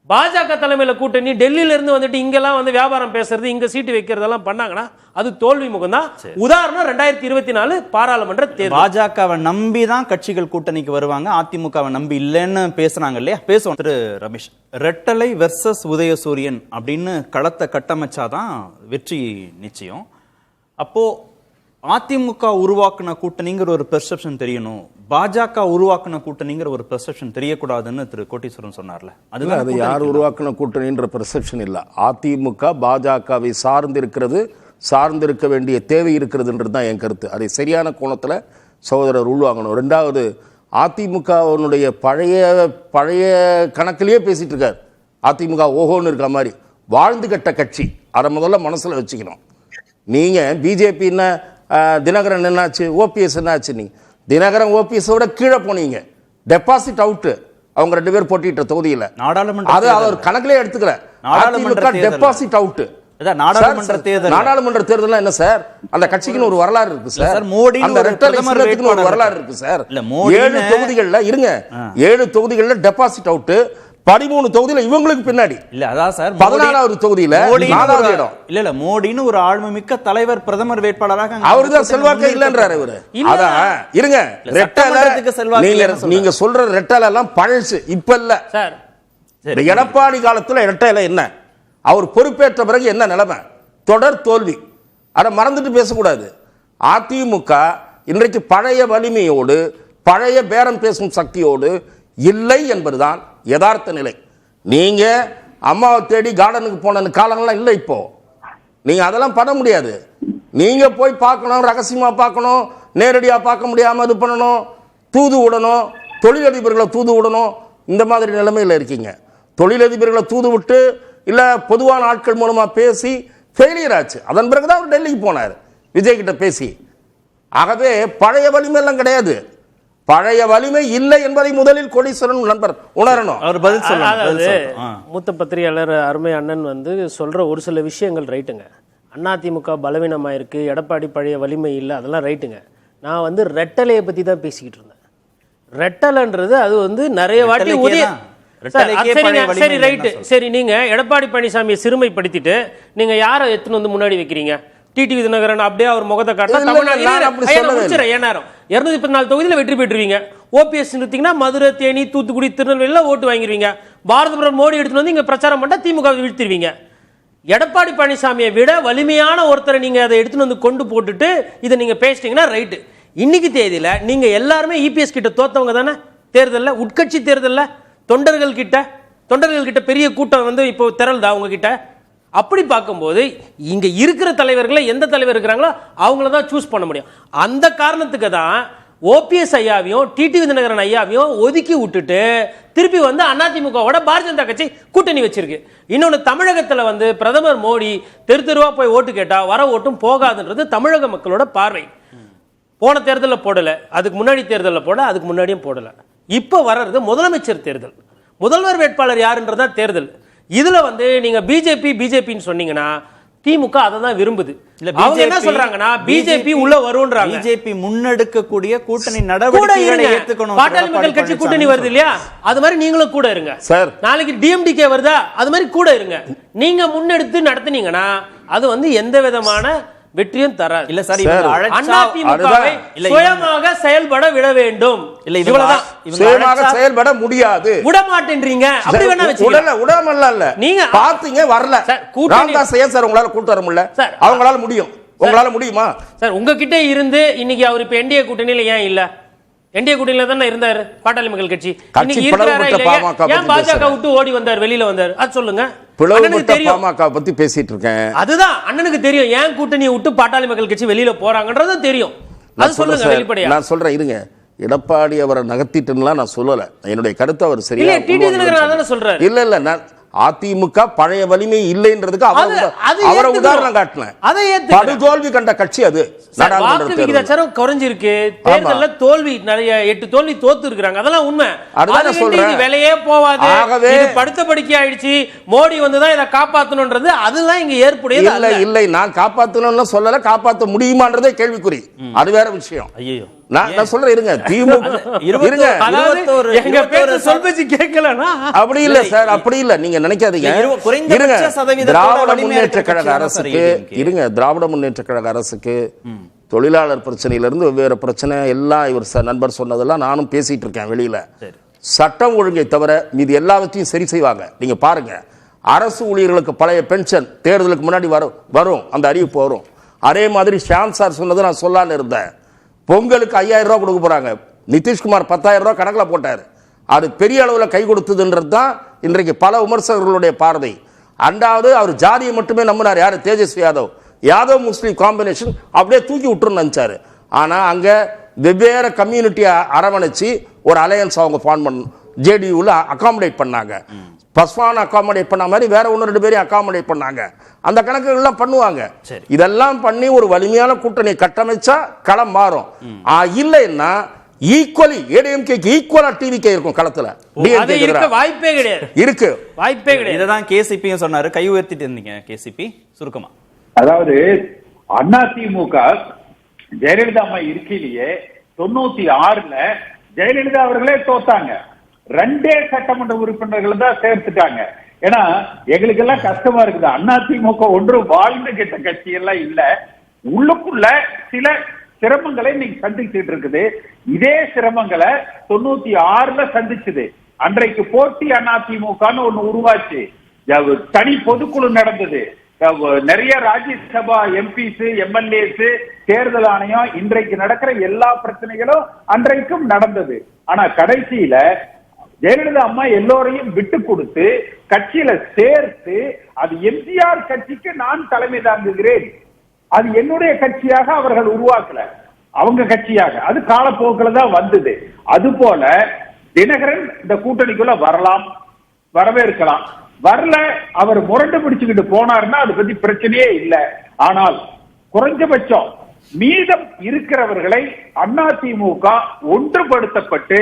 பாஜக தலைமையில கூட்டணி டெல்லியில இருந்து வந்துட்டு இங்கெல்லாம் வந்து வியாபாரம் பேசுறது, இங்க சீட்டு வைக்கிறதெல்லாம் பண்ணாங்கன்னா அது தோல்வி முகம் தான். உதாரணம் 2024 பாராளுமன்ற தேர்தல். பாஜகவை நம்பி தான் கட்சிகள் கூட்டணிக்கு வருவாங்க, அதிமுகவை நம்பி இல்லைன்னு பேசுறாங்க இல்லையா? பேசுவோம். திரு ரமேஷ், ரெட்டலை வெர்சஸ் உதயசூரியன் அப்படின்னு களத்தை கட்டமைச்சாதான் வெற்றி நிச்சயம். அப்போ அதிமுக உருவாக்குன கூட்டணிங்கிற ஒரு பெர்செப்ஷன் தெரியணும், பாஜக உருவாக்குன கூட்டணிங்கிற ஒரு பெர்செப்ஷன் தெரியக்கூடாதுன்னு திரு கோட்டீஸ்வரன் சொன்னார்ல. அதுதான் அது யார் உருவாக்குன கூட்டணின்ற பெர்செப்ஷன் இல்ல. அதிமுக பாஜகவை சார்ந்திருக்கிறது, சார்ந்திருக்க வேண்டிய தேவை இருக்கிறதுன்றது தான் என் கருத்து. அதை சரியான கோணத்தில் சகோதரர் உள்வாங்கணும். ரெண்டாவது, அதிமுகவினுடைய பழைய கணக்கிலேயே பேசிட்டு இருக்கார். அதிமுக ஓஹோன்னு இருக்க மாதிரி வாழ்ந்து கட்ட கட்சி, அதை முதல்ல மனசுல வச்சுக்கணும். நீங்க பிஜேபி என்ன, தினகரன் என்னாச்சு, ஓபிஎஸ் என்னாச்சு, நீங்க தினகரன் ஓபிஎஸோட கீழே போனீங்க. டெபாசிட் அவுட் அவங்க 2 பேர் போட்டிட்ட தொகுதியில். அது அவர் கணக்கிலே எடுத்துக்கல. Deposit out. நாடாளுமன்ற தேர்தல் என்ன சார்? அந்த கட்சிக்கு ஒரு வரலாறு இருக்கு சார். மோடி அந்த ரெட்டலைக்கு ஒரு வரலாறு இருக்கு சார். 7 தொகுதிகள்ல இருங்க, 7 தொகுதிகள்ல டெபாசிட் அவுட், 13 தொகுதியில இவங்களுக்கு பின்னாடி இல்ல. அதான் சார் 14வது தொகுதியில 4வது இடம். இல்ல மோடின்னு ஒரு ஆளுமைமிக்க தலைவர் பிரதமர் வேட்பாளராக அவர்தான் செல்வாக்கு இல்லன்றாரு இவரு. அதான் இருங்க, நீங்க சொல்ற ரெட்டலை எல்லாம் பழசு, இப்ப இல்ல சார். எடப்பாடி காலத்துல ரெட்டலை என்ன, அவர் பொறுப்பேற்ற பிறகு என்ன நிலைமை? தொடர் தோல்வி. அதை மறந்துட்டு பேசக்கூடாது. அதிமுக இன்றைக்கு பழைய வலிமையோடு பழைய பேரம் பேசும் சக்தியோடு இல்லை என்பதுதான் யதார்த்த நிலை. நீங்க அம்மாவை தேடி கார்டனுக்கு போன காலங்கள்லாம் இல்லை. இப்போ நீங்க அதெல்லாம் பண்ண முடியாது. நீங்க போய் பார்க்கணும், ரகசியமா பார்க்கணும், நேரடியா பார்க்க முடியாம இது பண்ணணும், தூது விடணும், தொழிலதிபர்களை தூது விடணும். இந்த மாதிரி நிலைமையில் இருக்கீங்க. தொழிலதிபர்களை தூது விட்டு இல்ல பொதுவான ஆட்கள் மூலமா பேசி ஃபெயிலியர் ஆச்சு. அதன் பிறகுதான் அவர் டெல்லிக்கு போனார் விஜய் கிட்ட பேசி. ஆகவே பழைய வலிமை எல்லாம் கிடையாது. பழைய வலிமை இல்லை என்பதை முதலில் கோடீஸ்வரன் நண்பர் உணரணும். அவர் பதில் சொல்லுங்க. மூத்த பத்திரிகையாளர் அருமை அண்ணன் சொல்ற ஒரு சில விஷயங்கள் ரைட்டுங்க. அதிமுக பலவீனமா இருக்கு, எடப்பாடி பழைய வலிமை இல்லை, அதெல்லாம் ரைட்டுங்க. நான் ரெட்டலையை பத்தி தான் பேசிக்கிட்டு இருந்தேன். ரெட்டலைன்றது அது நிறைய வாட்டி உதய. சரி ரைட்டு. சரி, நீங்க எடப்பாடி பழனிசாமியை சிறுமைப்படுத்திட்டு நீங்க யாரை எடுத்துன்னு முன்னாடி வைக்கிறீங்க? டிடிவி தினகரன் அப்படியே அவர் முகத்தை காட்டினா 214 தொகுதியில் வெற்றி பெற்றுவீங்க. ஓபிஎஸ் நிறுத்தீங்கன்னா மதுரை, தேனி, தூத்துக்குடி, திருநெல்வேலியில ஓட்டு வாங்கிடுவீங்க. பாரத பிரதமர் மோடி எடுத்துட்டு வந்து இங்க பிரச்சாரம் பண்ணா திமுக வீழ்த்திடுவீங்க. எடப்பாடி பழனிசாமியை விட வலிமையான ஒருத்தரை நீங்க அதை எடுத்துன்னு கொண்டு போட்டுட்டு இதை நீங்க பேசிட்டீங்கன்னா ரைட்டு. இன்னைக்கு தேதியில நீங்க எல்லாருமே இபிஎஸ் கிட்ட தோத்தவங்க தானே தேர்தலில், உட்கட்சி தேர்தலில். தொண்டர்கள் கிட்ட பெரிய கூட்டம் இப்போ திரள்தா உங்ககிட்ட? அப்படி பார்க்கும்போது இங்க இருக்கிற தலைவர்களை எந்த தலைவர் இருக்கிறாங்களோ அவங்கள தான் சூஸ் பண்ண முடியும். அந்த காரணத்துக்கு தான் ஓபிஎஸ் ஐயாவையும் டிடிவி தினகரன் ஐயாவையும் ஒதுக்கி விட்டுட்டு திருப்பி அதிமுகவோட பாரதிய ஜனதா கட்சி கூட்டணி வச்சிருக்கு. இன்னொன்னு, தமிழகத்துல பிரதமர் மோடி தெருவா போய் ஓட்டு கேட்டா வர ஓட்டும் போகாதுன்றது தமிழக மக்களோட பார்வை. போன தேர்தலில் போடல, அதுக்கு முன்னாடி தேர்தலில் போடல, அதுக்கு முன்னாடியும் போடல. இப்ப வர்றது முதலமைச்சர் தேர்தல், முதல்வர் வேட்பாளர் யாருன்றதா தேர்தல். இதுல நீங்க பிஜேபின்னு சொன்னீங்கன்னா திமுக அதை தான் விரும்புது. அவங்க என்ன சொல்றாங்கன்னா பிஜேபி உள்ள வரும்ன்றாங்க. பிஜேபி முன்னெடுக்கக்கூடிய கூட்டணி நடவடிக்கைகளை ஏத்துக்கணும். பாட்டாளி மக்கள் கட்சி கூட்டணி வருது இல்லையா, அது மாதிரி நீங்களும் கூட இருங்க. நாளைக்கு டிஎம்டிகே வருதா, அது மாதிரி கூட இருங்க. நீங்க முன்னெடுத்து நடத்துனீங்கன்னா அது எந்த விதமான வெற்றியும் தராது. இல்ல சார், அதிமுகவை சுயமாக செயல்பட விட வேண்டும். இல்ல இவ்வளவுதான். சுயமாக செயல்பட முடியாது, விட மாட்டேன்றீங்க. அப்படி வேணா வெச்சுக்கங்க. உடமல்ல இல்ல, நீங்க பாத்தீங்க வரல. ராமதாஸ் ஐயா சார் உங்களால கூட்டு வர முடியல, அவங்களால முடியும். உங்களால முடியுமா சார்? உங்ககிட்ட இருந்து இன்னைக்கு அவர் இப்ப என்டிஏ கூட்டணியில ஏன் இல்ல? என்டிஏ கூட்டணியில தானே இருந்தாரு பாட்டாளி மக்கள் கட்சி. இன்னைக்கு இருக்கிறாரா இல்லையா? ஏன் பாஜக விட்டு ஓடி வந்தார், வெளியில வந்தார்? அது சொல்லுங்க. பாமக பத்தி பேசிட்டு இருக்கேன். அதுதான் அண்ணனுக்கு தெரியும், ஏன் கூட்டணியை விட்டு பாட்டாளி மக்கள் கட்சி வெளியில போறாங்கன்றது தெரியும். அது சொல்லுங்க வெளிப்படையா. நான் சொல்றேன் இருங்க. எடப்பாடி அவரை நகர்த்திட்டுலாம் நான் சொல்லல. என்னுடைய கருத்து அவர் சரியா இல்ல. டிடி தினகரன் அதானே சொல்றாரு. இல்ல இல்ல, நான் அதிமுக பழைய வலிமை இல்லைன்றதுக்கு அவரை உதாரணம் காட்டினேன். படுதோல்வி கண்ட கட்சி அது. வாக்கு விகிதாச்சாரம் குறைஞ்சிருக்கு. தேர்தல்ல தோல்வி நிறைய 8 தோல்வி தோத்து இருக்காங்க. அதெல்லாம் உண்மை. அதுதான் சொல்றேன். விலையே போவாது. இது படுத்த படுக்கை ஆயிடுச்சு. மோடி வந்துதான் இதை காப்பாத்தணும்ன்றது அதெல்லாம் இங்க ஏற்புடையது இல்ல. இல்லை, நான் காப்பாத்தணும்னு சொல்லல, காப்பாத்த முடியுமான்றதே கேள்விக்குறி. அது வேற விஷயம். ஐயோ, நான் சொல்றேன் இருங்க. திமுக இருங்க, எங்க பேச்சு சொல்பேச்சு கேட்கலனா அப்படி இல்ல சார், அப்படி இல்ல. நீங்க நினைக்காதீங்க. இருங்க, திராவிட முன்னேற்ற கழக அரசுக்கு இருங்க, திராவிட முன்னேற்ற கழக அரசுக்கு தொழிலாளர் பிரச்சனையிலிருந்து வெவ்வேறு பிரச்சனை எல்லாம் இவர் நண்பர் சொன்னதெல்லாம் நானும் பேசிட்டு இருக்கேன் வெளியில. சட்டம் ஒழுங்கை தவிர மீது எல்லாவற்றையும் சரி செய்வாங்க. நீங்க பாருங்க, அரசு ஊழியர்களுக்கு பழைய பென்ஷன் தேர்தலுக்கு முன்னாடி வரும், அந்த அறிவிப்பு வரும். அதே மாதிரி ஷாம் சார் சொன்னது நான் சொல்லான்னு இருந்தேன். பொங்கலுக்கு 5000 ரூபாய் கொடுக்க போறாங்க. நிதிஷ்குமார் 10,000 ரூபாய் கணக்கில் போட்டார். அது பெரிய அளவில் கை கொடுத்ததுன்றது தான் இன்றைக்கு பல விமர்சகர்களுடைய பார்வை. அண்டாவது அவர் ஜாதியை மட்டுமே நம்பினார். யாரு? தேஜஸ்வி யாதவ் முஸ்லீம் காம்பினேஷன் அப்படியே தூக்கி விட்டுருன்னு நினைச்சாரு. ஆனா அங்க வெவ்வேறு கம்யூனிட்டியை அரவணைச்சு ஒரு அலையன்ஸ் அவங்க ஃபார்ம் பண்ண ஜேடியூல அகாமடேட் பண்ணாங்க. பஸ்வான் அகாமடேட் பண்ண மாதிரி வேற 1-2 பேரையும் அகாமடேட் பண்ணாங்க. அந்த கணக்குகள்லாம் பண்ணுவாங்க. இதெல்லாம் பண்ணி ஒரு வலிமையான கூட்டணி கட்டமைச்சா களம் மாறும். இல்லைன்னா ஈக்குவலி ஏடிஎம்கேக்கு ஈக்குவலா டிவிகே இருக்கும் களத்துல. வாய்ப்பே கிடையாது, இருக்கு வாய்ப்பே கிடையாது. இததான் கேசிபியும் சொன்னாரு. கை உயர்த்திட்டு இருந்தீங்க கேசிபி, சுருக்கமா. அதாவது அதிமுக ஜெயலலிதா அம்மா இருக்கையிலேயே 96ல ஜெயலலிதா அவர்களே தோத்தாங்க. 2 சட்டமன்ற உறுப்பினர்கள் தான் சேர்த்துட்டாங்க. ஏன்னா எங்களுக்கு எல்லாம் கஷ்டமா இருக்குது. அதிமுக ஒன்று வாழ்ந்து கெட்ட கட்சி எல்லாம் இல்ல, உள்ளுக்குள்ள சில சிரமங்களை நீங்க சந்திச்சுட்டு இருக்குது. இதே சிரமங்களை 96ல சந்திச்சது. அன்றைக்கு போட்டி அதிமுகன்னு ஒண்ணு உருவாச்சு, தனி பொதுக்குழு நடந்தது, நிறைய ராஜ்யசபா எம்பிஸ் எம்எல்ஏஸ் தேர்தல் ஆணையம், இன்றைக்கு நடக்கிற எல்லா பிரச்சனைகளும் அன்றைக்கும் நடந்தது. ஆனா கடைசியில ஜெயலலிதா அம்மா எல்லோரையும் விட்டு கொடுத்து கட்சியில சேர்த்து அது எம்ஜிஆர் கட்சிக்கு நான் தலைமை தாங்குகிறேன், அது என்னுடைய கட்சியாக அவர்கள் உருவாக்கல, அவங்க கட்சியாக, அது காலப்போக்கில் தான் வந்தது. அது போல தினகரன் இந்த கூட்டணிக்குள்ள வரலாம், வரவேற்கலாம். வரல, அவர் முரண்டு பிடிச்சுக்கிட்டு போனார்னா அது பத்தி பிரச்சனையே இல்லை. ஆனால் குறைஞ்சபட்சம் மீதம் இருக்கிறவர்களை அதிமுக ஒன்றுபடுத்தப்பட்டு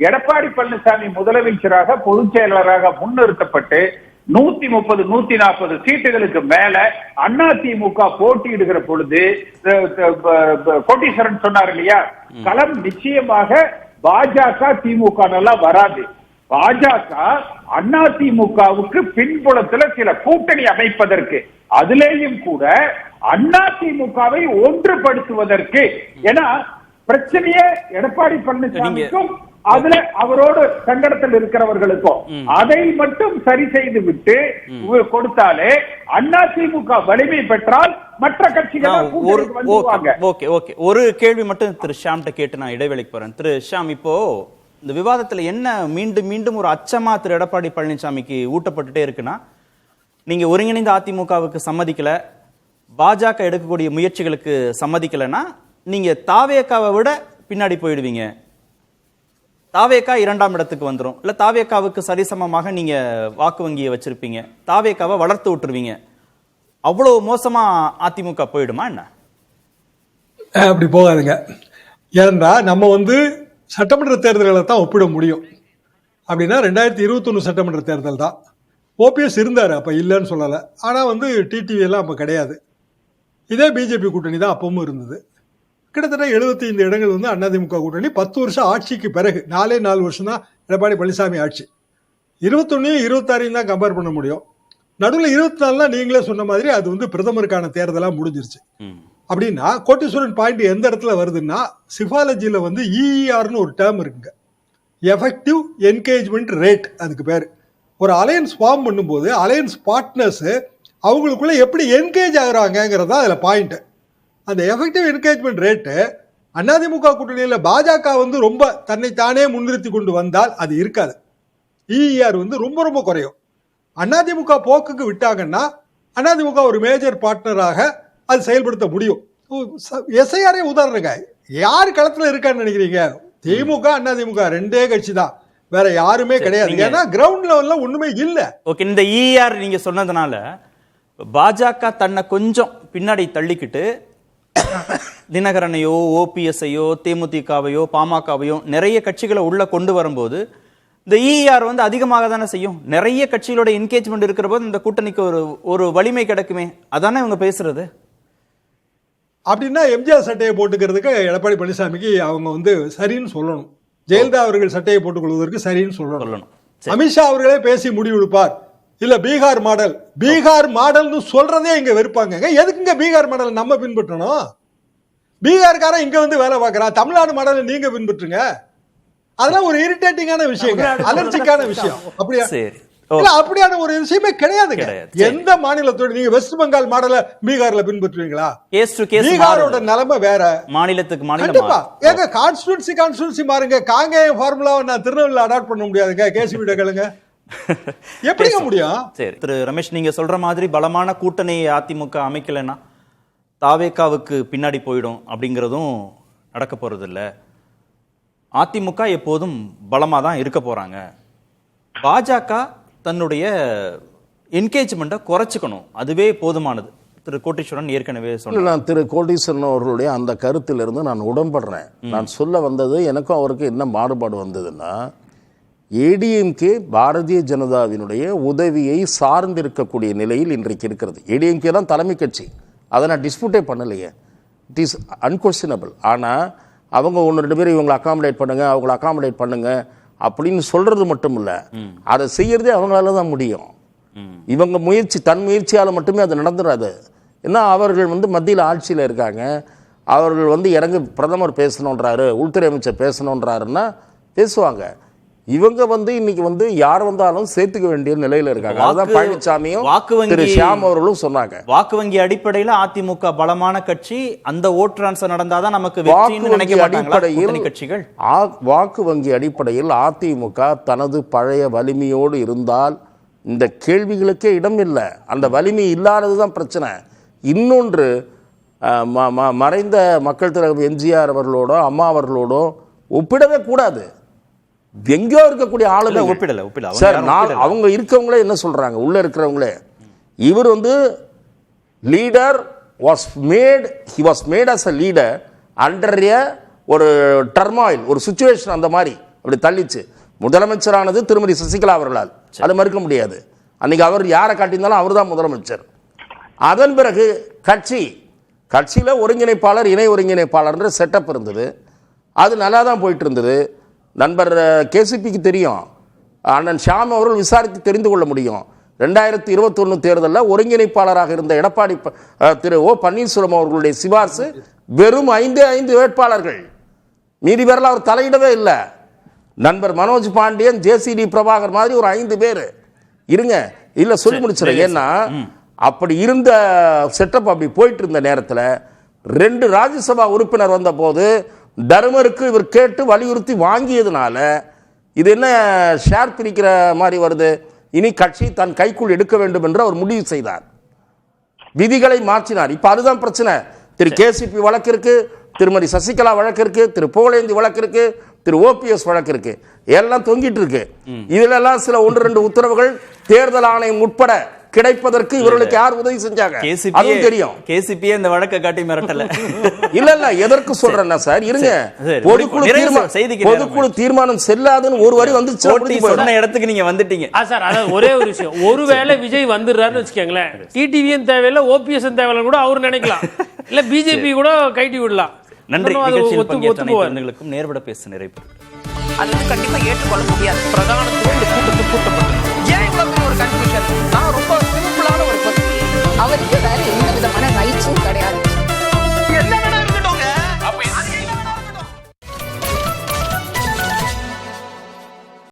எடப்பாடி பழனிசாமி முதலமைச்சராக பொதுச் செயலாளராக முன்னிறுத்தப்பட்டு 130 140 சீட்டுகளுக்கு மேல அதிமுக போட்டியிடுகிற பொழுது கோட்டீஸ்வரன் சொன்னார் இல்லையா, களம் நிச்சயமாக பாஜக திமுக நல்லா வராது. பாஜக அதிமுகவுக்கு பின்புலத்துல சில கூட்டணி அமைப்பதற்கு, அதிலேயும் கூட அதிமுகவை ஒன்றுபடுத்துவதற்கு, ஏன்னா பிரச்சனையே எடப்பாடி பழனிசாமிக்கும் அதுல அவரோடு சங்கடத்தில் இருக்கிறவர்களுக்கும், அதை மட்டும் சரி செய்து விட்டு கொடுத்தாலே அதிமுக வலிமை பெற்றால் மற்ற கட்சிகள். ஒரு கேள்வி மட்டும் திரு ஷாம் கேட்டு நான் இடைவெளிக்கு போறேன். திரு ஷாம், இப்போ இந்த விவாதத்துல என்ன மீண்டும் மீண்டும் ஒரு அச்சமா திரு எடப்பாடி பழனிசாமிக்கு ஊட்டப்பட்டுட்டே இருக்குன்னா, நீங்க ஒருங்கிணைந்த அதிமுகவுக்கு சம்மதிக்கல, பாஜக எடுக்கக்கூடிய முயற்சிகளுக்கு சம்மதிக்கலன்னா நீங்க தாவேகாவை விட பின்னாடி போயிடுவீங்க, தாவேகா 2ஆம் இடத்துக்கு வந்துடும், இல்ல தாவேகாவுக்கு சரிசமமாக நீங்க வாக்கு வங்கியை வச்சிருப்பீங்க, தாவேகாவை வளர்த்து விட்டுருவீங்க, அவ்வளவு மோசமா அதிமுக போயிடுமா என்ன? அப்படி போகாதுங்க. ஏன்னா நம்ம சட்டமன்ற தேர்தல்களை தான் ஒப்பிட முடியும். அப்படின்னா 2021 சட்டமன்ற தேர்தல் தான். ஓபிஎஸ் இருந்தார், அப்ப இல்லைன்னு சொல்லலை. ஆனா டிடிவி எல்லாம் அப்ப கிடையாது. இதே பிஜேபி கூட்டணி தான் அப்பவும் இருந்தது. கிட்டத்தட்ட 75 இடங்கள் அதிமுக கூட்டணி. 10 வருஷம் ஆட்சிக்கு பிறகு 4 வருஷம் தான் எடப்பாடி பழனிசாமி ஆட்சி. 21 26 தான் கம்பேர் பண்ண முடியும். நடுவில் 24 நீங்களே சொன்ன மாதிரி அது பிரதமருக்கான தேர்தலா முடிஞ்சிருச்சு. அப்படின்னா கோட்டீஸ்வரன் பாயிண்ட் எந்த இடத்துல வருதுன்னா, சிபாலஜியில இஇஆர்னு ஒரு டேர்ம் இருக்குங்க, எஃபெக்டிவ் என்கேஜ்மெண்ட் ரேட் அதுக்கு பேர். ஒரு அலையன்ஸ் ஃபார்ம் பண்ணும்போது அலையன்ஸ் பார்ட்னர்ஸ் அவங்களுக்குள்ள எப்படி என்கேஜ் ஆகுறாங்கிறதா அதுல பாயிண்ட். அந்த எஃபெக்டிவ் என்கேஜ்மெண்ட் ரேட்டு அதிமுக கூட்டணியில பாஜக ரொம்ப தன்னைத்தானே முன்னிறுத்தி கொண்டு வந்தால் அது இருக்காது. இஇஆர் ரொம்ப ரொம்ப குறையும். அதிமுக போக்குக்கு விட்டாங்கன்னா அதிமுக ஒரு மேஜர் பார்ட்னராக அது செயல்படுத்த முடியும். எஸ்ஐஆரே உதாரணங்க. யாரு களத்துல இருக்கான்னு நினைக்கிறீங்க? திமுக அதிமுக 2 கட்சி தான், வேற யாருமே கிடையாது. ஏன்னா கிரவுண்ட் லெவல்ல ஒண்ணுமே இல்ல. ஓகே, இந்த இஆர் நீங்க சொன்னதுனால பாஜக தன்னை கொஞ்சம் பின்னாடி தள்ளிக்கிட்டு தினகரனையோ ஓபிஎஸ்ஐயோ தேமுதிகவையோ பாமகவையோ நிறைய கட்சிகளை உள்ள கொண்டு வரும்போது இந்த இஆர் அதிகமாக தானே செய்யும். நிறைய கட்சிகளோட என்கேஜ்மெண்ட் இருக்கிற போது இந்த கூட்டணிக்கு ஒரு வலிமை கிடைக்குமே, அதானே இவங்க பேசுறது. அப்படின்னா எம்ஜிஆர் சட்டையை போட்டுக்கிறதுக்கு எடப்பாடி பழனிசாமிக்கு அவங்க சரின்னு சொல்லணும். ஜெயலலிதா அவர்கள் சட்டையை போட்டுக் கொள்வதற்கு சரின்னு சொல்லணும். அமித்ஷா அவர்களே பேசி முடிவெடுப்பார். இல்ல பீகார் மாடல், பீகார் மாடல்னு சொல்றதே இங்க வெறுப்பாங்க. எதுக்குங்க பீகார் மாடல் நம்ம பின்பற்றணும்? பீகார்காரன் இங்க வேலை பார்க்கறான், தமிழ்நாடு மாடல் நீங்க பின்பற்றுங்க. அதெல்லாம் ஒரு இரிட்டேட்டிங்கான விஷயம், அலர்ஜிக்கான விஷயம். அப்படியா? இல்ல, அப்படியான ஒரு விஷயமே கிடையாது. எந்த மாநிலத்தோட நீங்க வெஸ்ட் பெங்கால் மாடல பீகார்ல பின்பற்றுவீங்களா? பீகாரோட நிலைமை வேற, மாநிலத்துக்கு கண்டிப்பா. ஏங்க கான்ஸ்டிட்யூன்சி மாறுங்க. காங்கேயம் ஃபார்முலாவை நான் திருநெல்வேலியில் அடாப்ட் பண்ண முடியாதுங்க. கேசிவிட கேளுங்க, எப்படிங்க முடியும்? சரி திரு ரமேஷ், நீங்க சொல்ற மாதிரி பலமான கூட்டணியை அதிமுக அமைக்கலன்னா தாவேகாவுக்கு பின்னாடி போயிடும் அப்படிங்கிறதும் நடக்க போறது இல்ல. அதிமுக எப்போதும் பலமா தான் இருக்க போறாங்க. பாஜக தன்னுடைய என்கேஜ்மெண்ட்டை குறைச்சிக்கணும், அதுவே போதுமானது. திரு கோட்டீஸ்வரன் ஏற்கனவே சொன்னார். நான் திரு கோட்டீஸ்வரன் அவர்களுடைய அந்த கருத்திலிருந்து நான் உடன்படுறேன். நான் சொல்ல வந்தது, எனக்கும் அவருக்கு என்ன மாறுபாடு வந்ததுன்னா, ஏடிஎம்கே பாரதிய ஜனதாவினுடைய உதவியை சார்ந்திருக்கக்கூடிய நிலையில் இன்றைக்கு இருக்கிறது. ஏடிஎம்கே தான் தலைமை கட்சி, அதை நான் டிஸ்பியூட்டே பண்ணலையே, இட் இஸ் அன்கொஸ்டினபிள். ஆனால் அவங்க ஒன்று ரெண்டு பேர் இவங்களை அகாமடேட் பண்ணுங்க, அவங்கள அகாமடேட் பண்ணுங்க அப்படின்னு சொல்றது மட்டும் இல்லை, அதை செய்யறதே அவங்களால தான் முடியும். இவங்க முயற்சி, தன் முயற்சியால் மட்டுமே அது நடந்துடாது. ஏன்னா அவர்கள் மத்தியில் ஆட்சியில் இருக்காங்க, அவர்கள் இறங்கி பிரதமர் பேசணுன்றாரு, உள்துறை அமைச்சர் பேசணுன்றாருன்னா பேசுவாங்க. இவங்க இன்னைக்கு யார் வந்தாலும் சேர்த்துக்க வேண்டிய நிலையில இருக்காங்க. அதுதான் பழனிசாமியும் திரு ஷியாம் அவர்களும் சொன்னாங்க. வாக்கு வங்கி அடிப்படையில் அதிமுக பலமான கட்சி, அந்த ஓட் டிரான்ஸ்ஃபர் நடந்தாதான் நமக்கு வாக்கு வங்கி அடிப்படையில் அதிமுக தனது பழைய வலிமையோடு இருந்தால் இந்த கேள்விகளுக்கே இடம் இல்லை. அந்த வலிமை இல்லாததுதான் பிரச்சனை. இன்னொன்று, மறைந்த மக்கள் தலைவர் எம்ஜிஆர் அவர்களோட அம்மா அவர்களோட ஒப்பிடவே கூடாது. எங்கேயோ இருக்கக்கூடிய ஆளுங்க ஒப்பிடல சார். அவங்க இருக்கவங்களே என்ன சொல்றாங்க, உள்ள இருக்கிறவங்களே, இவர் leader was made, he was made as a leader under ஒரு டர்மாயில், ஒரு சிச்சுவேஷன் அந்த மாதிரி அப்படி தள்ளிச்சு. முதலமைச்சரானது திருமதி சசிகலா அவர்களால், அது மறுக்க முடியாது. அன்னைக்கு அவர் யாரை காட்டியிருந்தாலும் அவர் தான் முதலமைச்சர். அதன் பிறகு கட்சியில் ஒருங்கிணைப்பாளர், இணை ஒருங்கிணைப்பாளர்ன்ற செட்டப் இருந்தது. அது நல்லா தான் போயிட்டு இருந்தது. நண்பர் கேசிபிக்கு தெரியும், அண்ணன் ஷியாம் அவர்கள் விசாரித்து தெரிந்து கொள்ள முடியும். 2021 தேர்தலில் ஒருங்கிணைப்பாளராக இருந்த எடப்பாடி திரு ஓ பன்னீர்செல்வம் அவர்களுடைய சிபார்சு வெறும் 5 வேட்பாளர்கள், மீதி பேரில் அவர் தலையிடவே இல்லை. நண்பர் மனோஜ் பாண்டியன், ஜேசிடி பிரபாகர் மாதிரி ஒரு 5 பேர் இருங்க, இல்லை சொல்லி முடிச்சிடறேன். ஏன்னா அப்படி இருந்த செட்டப் அப்படி போயிட்டு இருந்த நேரத்தில் 2 ராஜ்யசபா உறுப்பினர் வந்த போது தர்மருக்கு இவர் கேட்டு வலியுறுத்தி வாங்கியதுனால இது என்ன ஷேர் பிரிக்கிற மாதிரி வருது. இனி கட்சி தன் கைக்குள் எடுக்க வேண்டும் என்று அவர் முடிவு செய்தார், விதிகளை மாற்றினார். இப்ப அதுதான் பிரச்சனை. திரு கேசிபி வழக்கு இருக்கு, திருமதி சசிகலா வழக்கு இருக்கு, திரு புகழேந்தி வழக்கு இருக்கு, திரு ஓபிஎஸ் வழக்கு இருக்கு, எல்லாம் தொங்கிட்டு இருக்கு. இதுல எல்லாம் சில 1-2 உத்தரவுகள் தேர்தல் ஆணையம் உட்பட கிடைப்பதற்கு இவர்களுக்கு யார் உதவி செஞ்சாங்க அதுவும் தெரியும். கேசிபியே இந்த வழக்கை காட்டி மிரட்டல. இல்ல எதற்கு சொல்றேன்னா சார், இருங்க, பொதுக்குழு தீர்மானம் செல்லாதுன்னு ஒரு வரி வந்து சொன்ன இடத்துக்கு நீங்க வந்துட்டீங்க சார். அதாவது ஒரே ஒரு விஷயம், ஒருவேளை விஜய் வந்துடுறாருன்னு வச்சுக்கோங்களேன், டிடிவியும் தேவையில்லை, ஓபிஎஸ் தேவையில்லை கூட அவர் நினைக்கலாம், இல்ல பிஜேபி கூட கைட்டி விடலாம். நன்றி. நிகழ்ச்சியில் பங்கேற்ற நேர்பட பேச நிறைவு. அது கண்டிப்பா ஏற்றுக்கொள்ள முடியாது. பிரதான கூட்டப்பட்டு